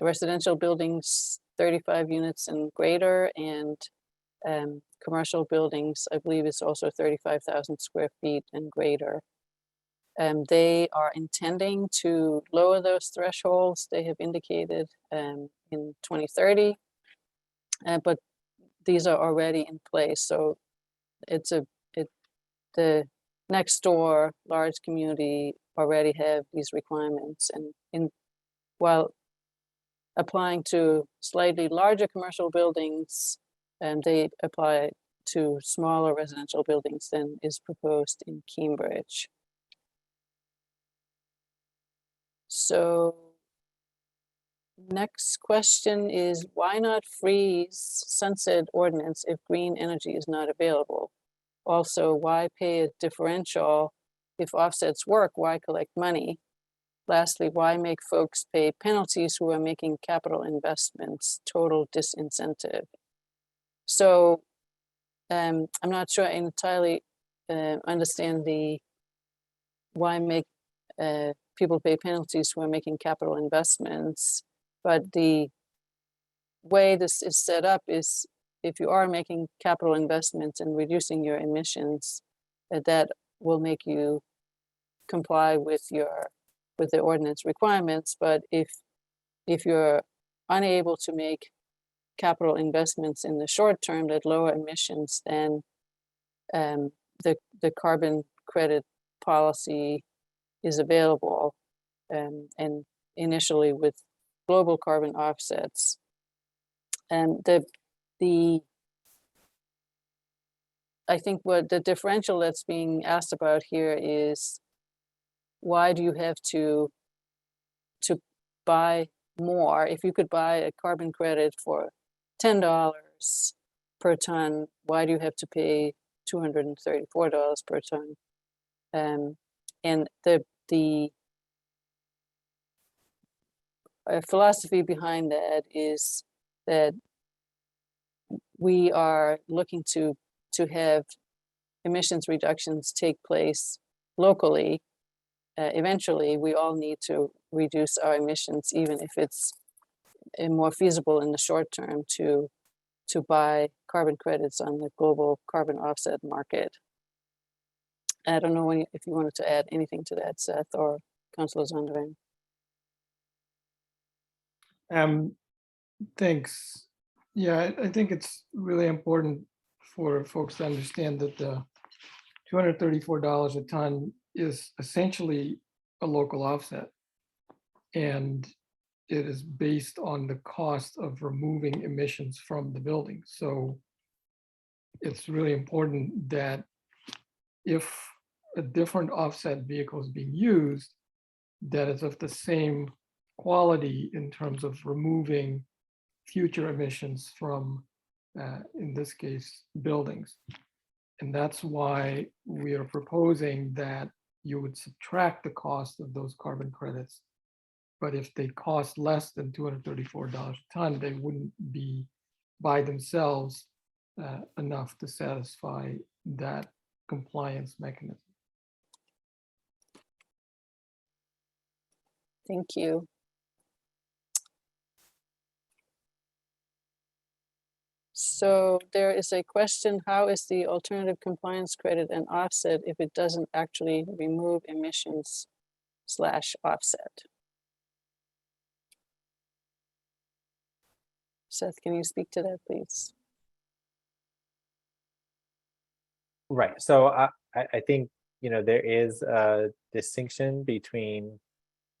residential buildings 35 units and greater, and commercial buildings, I believe, is also 35,000 square feet and greater. They are intending to lower those thresholds, they have indicated, in 2030, but these are already in place. So the next door large community already have these requirements, and while applying to slightly larger commercial buildings, they apply to smaller residential buildings than is proposed in Cambridge. So next question is, why not freeze sunset ordinance if green energy is not available? Also, why pay a differential if offsets work? Why collect money? Lastly, why make folks pay penalties who are making capital investments? Total disincentive. So I'm not sure I entirely understand why make people pay penalties who are making capital investments, but the way this is set up is if you are making capital investments and reducing your emissions, that will make you comply with the ordinance requirements. But if you're unable to make capital investments in the short term that lower emissions, then the carbon credit policy is available, and initially with global carbon offsets. And I think what the differential that's being asked about here is, why do you have to buy more? If you could buy a carbon credit for $10 per ton, why do you have to pay $234 per ton? And the philosophy behind that is that we are looking to have emissions reductions take place locally. Eventually, we all need to reduce our emissions, even if it's more feasible in the short term to buy carbon credits on the global carbon offset market. I don't know if you wanted to add anything to that, Seth, or Councilor Zondervan. Thanks. Yeah, I think it's really important for folks to understand that the $234 a ton is essentially a local offset. And it is based on the cost of removing emissions from the building. So it's really important that if a different offset vehicle is being used, that it's of the same quality in terms of removing future emissions from, in this case, buildings. And that's why we are proposing that you would subtract the cost of those carbon credits. But if they cost less than $234 a ton, they wouldn't be by themselves enough to satisfy that compliance mechanism. Thank you. So there is a question, how is the alternative compliance credit an offset if it doesn't actually remove emissions / offset? Seth, can you speak to that, please? Right. So I think, there is a distinction between,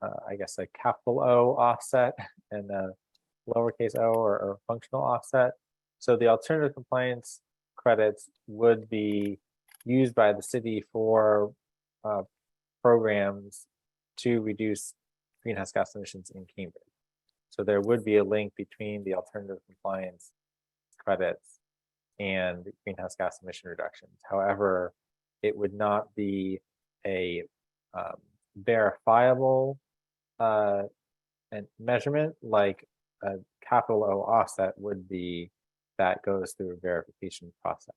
I guess, a capital O offset and a lowercase o or functional offset. So the alternative compliance credits would be used by the city for programs to reduce greenhouse gas emissions in Cambridge. So there would be a link between the alternative compliance credits and greenhouse gas emission reductions. However, it would not be a verifiable and measurement like a capital O offset would be, that goes through a verification process.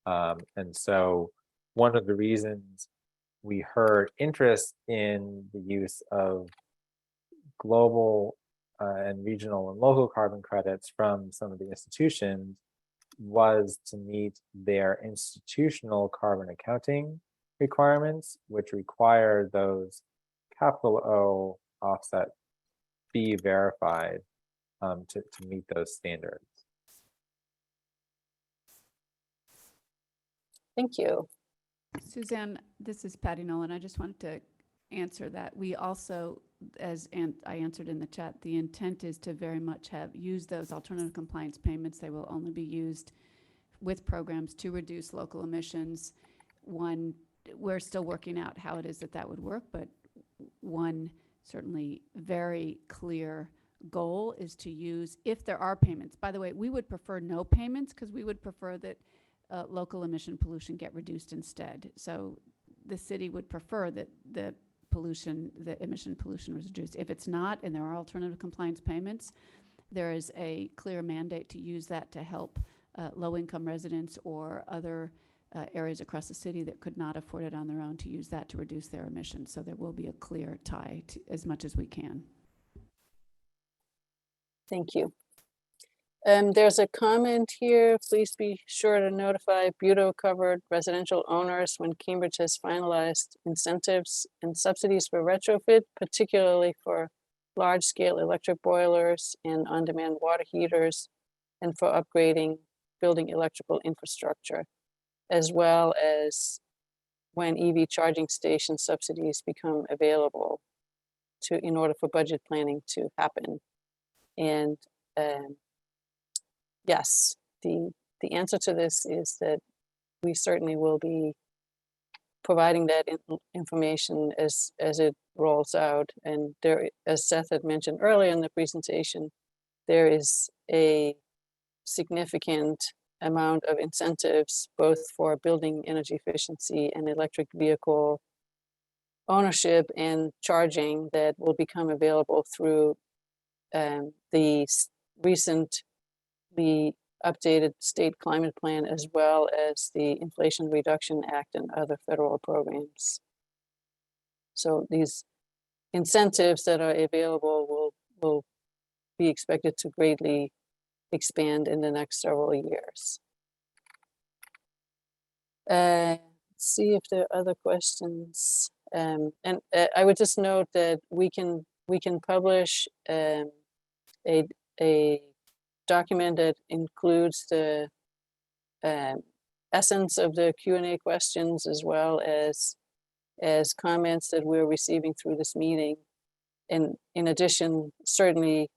And so one of the reasons we heard interest in the use of global and regional and local carbon credits from some of the institutions was to meet their institutional carbon accounting requirements, which require those capital O offset be verified to meet those standards. Thank you. Suzanne, this is Patty Nolan. I just wanted to answer that. We also, as I answered in the chat, the intent is to very much use those alternative compliance payments. They will only be used with programs to reduce local emissions. One, we're still working out how it is that would work, but one certainly very clear goal is to use, if there are payments. By the way, we would prefer no payments because we would prefer that local emission pollution get reduced instead. So the city would prefer that the emission pollution was reduced. If it's not, and there are alternative compliance payments, there is a clear mandate to use that to help low-income residents or other areas across the city that could not afford it on their own, to use that to reduce their emissions. So there will be a clear tie to, as much as we can. Thank you. There's a comment here. Please be sure to notify Budo-covered residential owners when Cambridge has finalized incentives and subsidies for retrofit, particularly for large-scale electric boilers and on-demand water heaters, and for upgrading building electrical infrastructure, as well as when EV charging station subsidies become available in order for budget planning to happen. And yes, the answer to this is that we certainly will be providing that information as it rolls out. And there, as Seth had mentioned earlier in the presentation, there is a significant amount of incentives both for building energy efficiency and electric vehicle ownership and charging that will become available through the recently updated state climate plan, as well as the Inflation Reduction Act and other federal programs. So these incentives that are available will be expected to greatly expand in the next several years. Let's see if there are other questions. And I would just note that we can publish a document that includes the essence of the Q&A questions, as well as comments that we're receiving through this meeting. in addition, certainly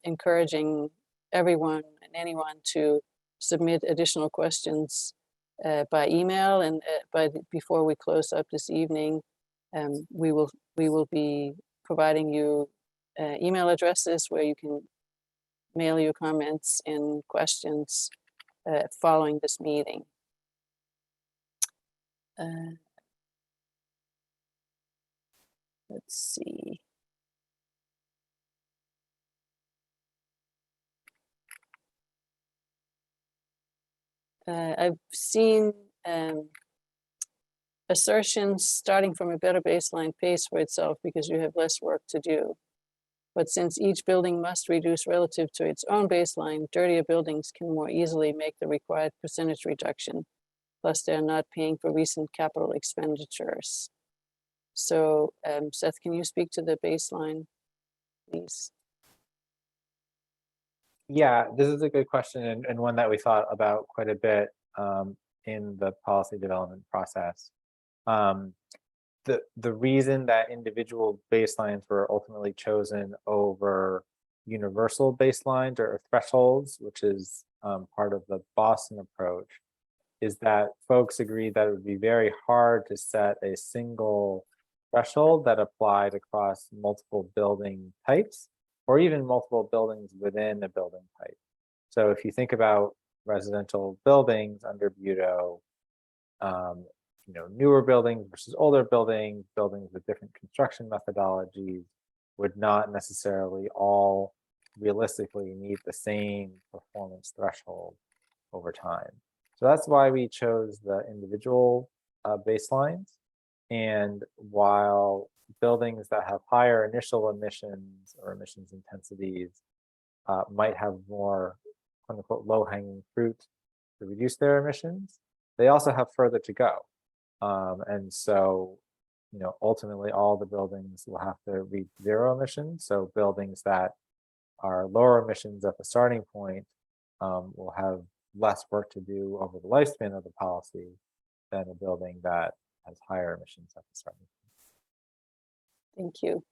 encouraging everyone and anyone to submit additional questions by email, and before we close up this evening, we will be providing you email addresses where you can mail your comments and questions following this meeting. Let's see. I've seen assertions starting from a better baseline pays for itself because you have less work to do. But since each building must reduce relative to its own baseline, dirtier buildings can more easily make the required percentage reduction. Plus, they're not paying for recent capital expenditures. So, Seth, can you speak to the baseline, please? Yeah, this is a good question, and one that we thought about quite a bit in the policy development process. The reason that individual baselines were ultimately chosen over universal baselines or thresholds, which is part of the Boston approach, is that folks agreed that it would be very hard to set a single threshold that applied across multiple building types, or even multiple buildings within a building type. So if you think about residential buildings under Budo, newer buildings versus older buildings, buildings with different construction methodologies would not necessarily all realistically meet the same performance threshold over time. So that's why we chose the individual baselines. And while buildings that have higher initial emissions or emissions intensities might have more quote unquote low-hanging fruit to reduce their emissions, they also have further to go. And so, ultimately all the buildings will have to reach zero emissions. So buildings that are lower emissions at the starting point will have less work to do over the lifespan of the policy than a building that has higher emissions at the starting point. Thank you.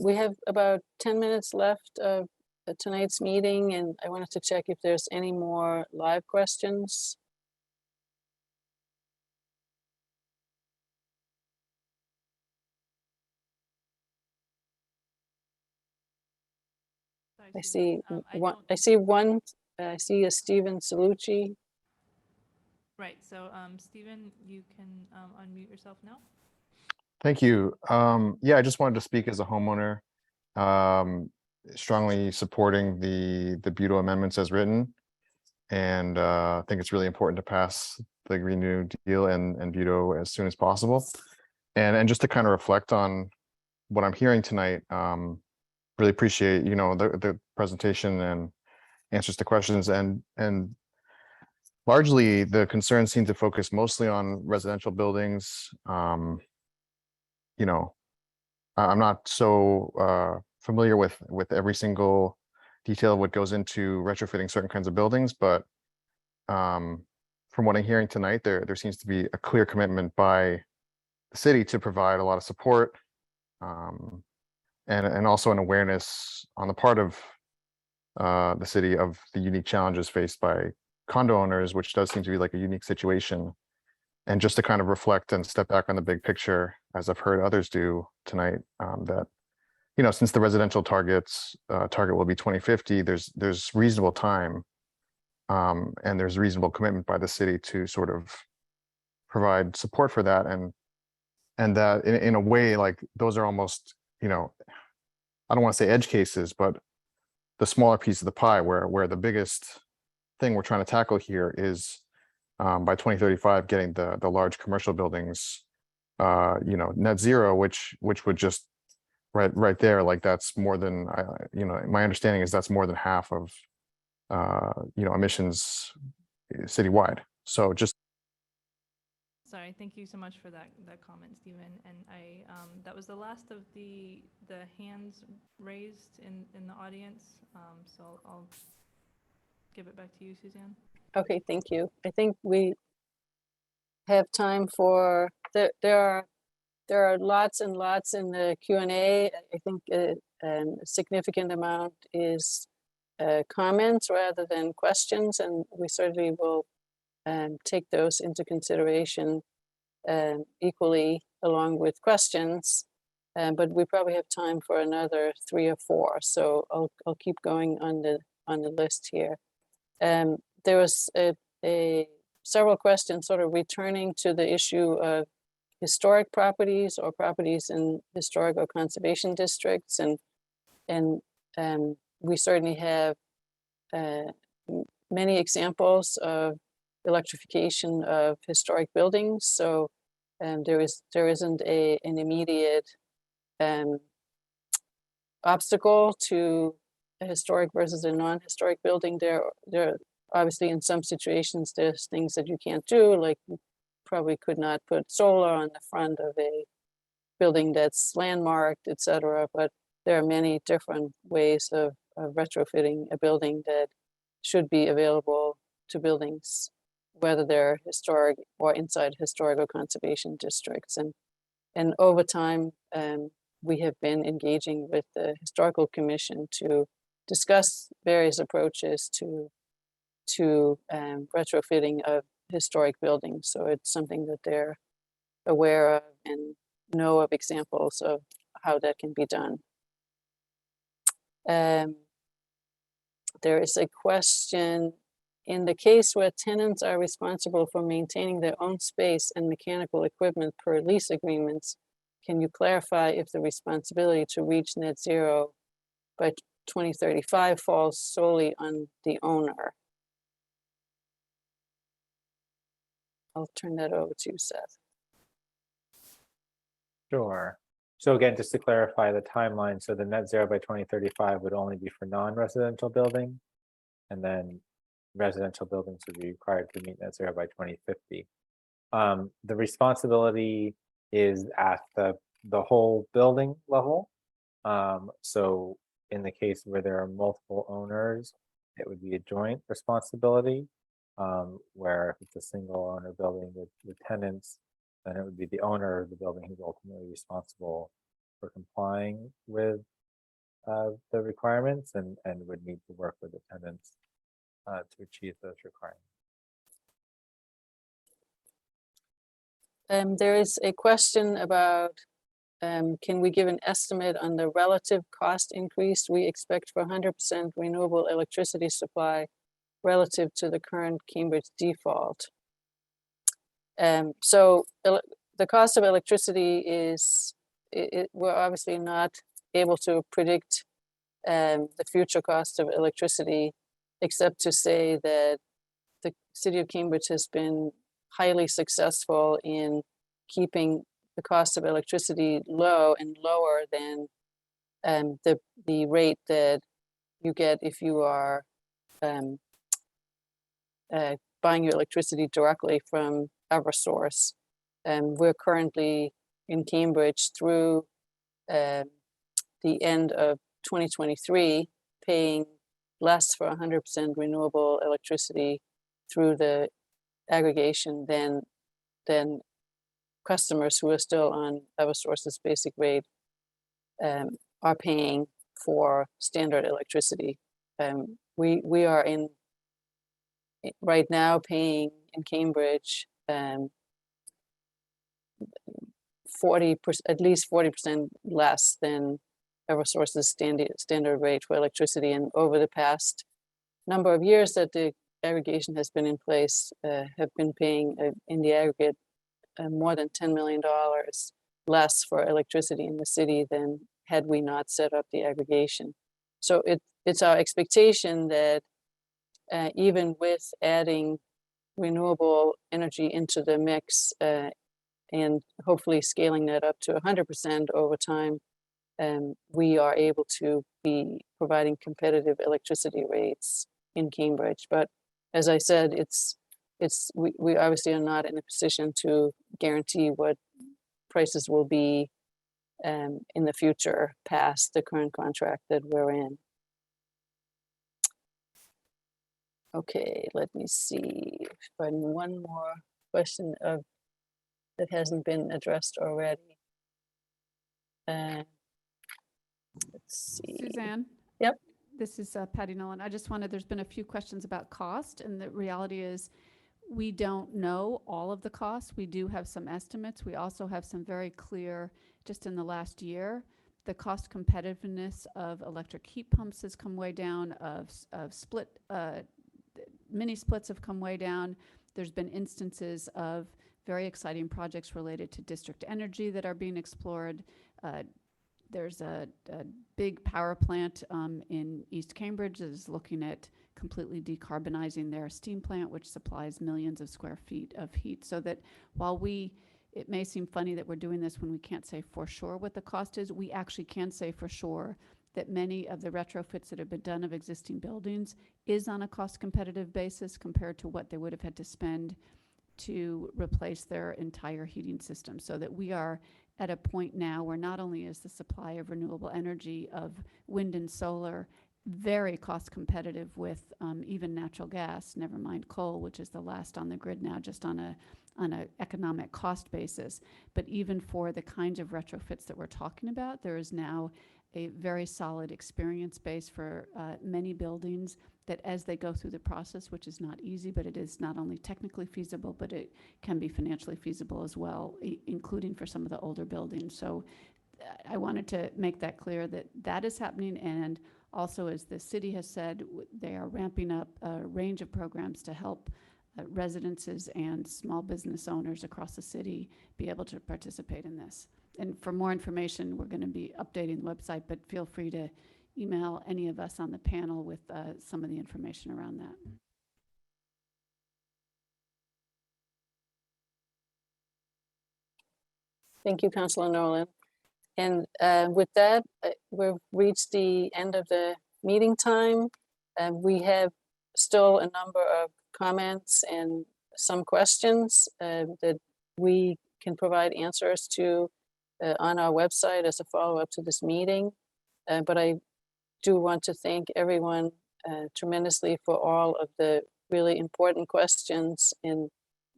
We have about 10 minutes left of tonight's meeting, and I wanted to check if there's any more live questions. I see one. I see one. I see a Stephen Salucci. Right. So, Stephen, you can unmute yourself now. Thank you. Yeah, I just wanted to speak as a homeowner, strongly supporting the Budo amendments as written, and I think it's really important to pass the Green New Deal and Budo as soon as possible. And just to kind of reflect on what I'm hearing tonight, really appreciate the presentation and answers to questions, and largely the concerns seem to focus mostly on residential buildings. I'm not so familiar with every single detail of what goes into retrofitting certain kinds of buildings, but from what I'm hearing tonight, there seems to be a clear commitment by the city to provide a lot of support, and also an awareness on the part of the city of the unique challenges faced by condo owners, which does seem to be like a unique situation. And just to kind of reflect and step back on the big picture, as I've heard others do tonight, that since the residential target will be 2050, there's reasonable time, and there's reasonable commitment by the city to sort of provide support for that, and that in a way, like those are almost, I don't want to say edge cases, but the smaller piece of the pie, where the biggest thing we're trying to tackle here is by 2035 getting the large commercial buildings net zero, which would just right there, like that's more than my understanding is that's more than half of emissions citywide. So just Sorry, thank you so much for that comment, Stephen. And I that was the last of the hands raised in the audience. So I'll give it back to you, Suzanne. Okay, thank you. I think we have time for there are There are lots and lots in the Q&A. I think a significant amount is comments rather than questions, and we certainly will take those into consideration equally along with questions. But we probably have time for another 3 or 4, so I'll keep going on the list here. There was several questions sort of returning to the issue of historic properties or properties in historic or conservation districts, and we certainly have many examples of electrification of historic buildings. So there isn't an immediate obstacle to a historic versus a non-historic building. There obviously in some situations there's things that you can't do, like you probably could not put solar on the front of a building that's landmarked, etc. But there are many different ways of retrofitting a building that should be available to buildings, whether they're historic or inside historic or conservation districts. And over time, we have been engaging with the Historical Commission to discuss various approaches to retrofitting of historic buildings. So it's something that they're aware of and know of examples of how that can be done. There is a question: in the case where tenants are responsible for maintaining their own space and mechanical equipment per lease agreements, can you clarify if the responsibility to reach net zero by 2035 falls solely on the owner? I'll turn that over to you, Seth. Sure. So again, just to clarify the timeline, so the net zero by 2035 would only be for non-residential buildings, and then residential buildings would be required to meet net zero by 2050. The responsibility is at the whole building level. So in the case where there are multiple owners, it would be a joint responsibility, where if it's a single owner building with tenants, then it would be the owner of the building who's ultimately responsible for complying with the requirements and would need to work with the tenants to achieve those requirements. There is a question about, can we give an estimate on the relative cost increase we expect for 100% renewable electricity supply relative to the current Cambridge default? So the cost of electricity is, we're obviously not able to predict the future cost of electricity, except to say that the city of Cambridge has been highly successful in keeping the cost of electricity low and lower than the rate that you get if you are buying your electricity directly from Eversource. We're currently in Cambridge through the end of 2023 paying less for 100% renewable electricity through the aggregation than customers who are still on Eversource's basic rate are paying for standard electricity. We are right now paying in Cambridge 40%, at least 40% less than Eversource's standard rate for electricity. And over the past number of years that the aggregation has been in place, have been paying in the aggregate more than $10 million less for electricity in the city than had we not set up the aggregation. So it's our expectation that even with adding renewable energy into the mix and hopefully scaling that up to 100% over time, we are able to be providing competitive electricity rates in Cambridge. But as I said, we obviously are not in a position to guarantee what prices will be in the future past the current contract that we're in. Okay, let me see if I have one more question that hasn't been addressed already. Let's see. Suzanne? Yep. This is Patty Nolan. I just wanted, there's been a few questions about cost, and the reality is we don't know all of the costs. We do have some estimates. We also have some very clear, just in the last year, the cost competitiveness of electric heat pumps has come way down, of split, mini splits have come way down. There's been instances of very exciting projects related to district energy that are being explored. There's a big power plant in East Cambridge that is looking at completely decarbonizing their steam plant, which supplies millions of square feet of heat. So that while it may seem funny that we're doing this when we can't say for sure what the cost is, we actually can say for sure that many of the retrofits that have been done of existing buildings is on a cost competitive basis compared to what they would have had to spend to replace their entire heating system. So that we are at a point now where not only is the supply of renewable energy of wind and solar very cost competitive with even natural gas, never mind coal, which is the last on the grid now, just on a economic cost basis. But even for the kinds of retrofits that we're talking about, there is now a very solid experience base for many buildings that as they go through the process, which is not easy, but it is not only technically feasible, but it can be financially feasible as well, including for some of the older buildings. So I wanted to make that clear that that is happening. And also, as the city has said, they are ramping up a range of programs to help residences and small business owners across the city be able to participate in this. And for more information, we're going to be updating the website, but feel free to email any of us on the panel with some of the information around that. Thank you, Councilor Nolan. And with that, we've reached the end of the meeting time. We have still a number of comments and some questions that we can provide answers to on our website as a follow-up to this meeting. But I do want to thank everyone tremendously for all of the really important questions and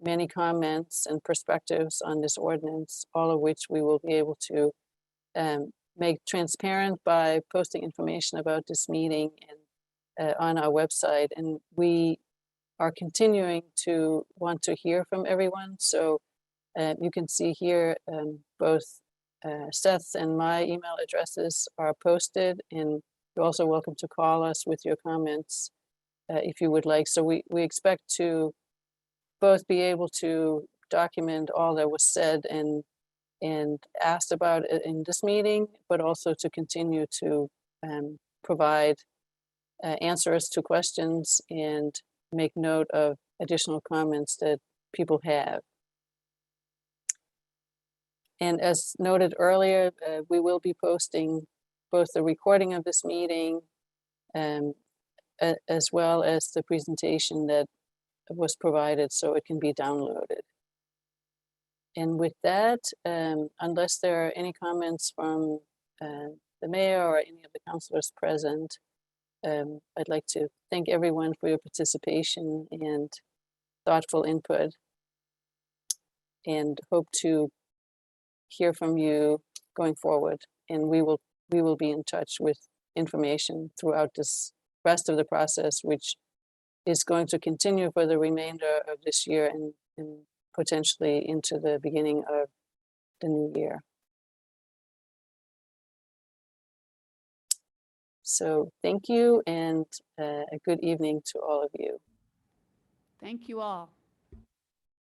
many comments and perspectives on this ordinance, all of which we will be able to make transparent by posting information about this meeting and on our website. And we are continuing to want to hear from everyone. So you can see here both Seth's and my email addresses are posted, and you're also welcome to call us with your comments if you would like. So we expect to both be able to document all that was said and asked about it in this meeting, but also to continue to provide answers to questions and make note of additional comments that people have. And as noted earlier, we will be posting both the recording of this meeting as well as the presentation that was provided so it can be downloaded. And with that, unless there are any comments from the mayor or any of the councilors present, I'd like to thank everyone for your participation and thoughtful input, and hope to hear from you going forward. And we will be in touch with information throughout this rest of the process, which is going to continue for the remainder of this year and potentially into the beginning of the new year. So thank you, and a good evening to all of you. Thank you all.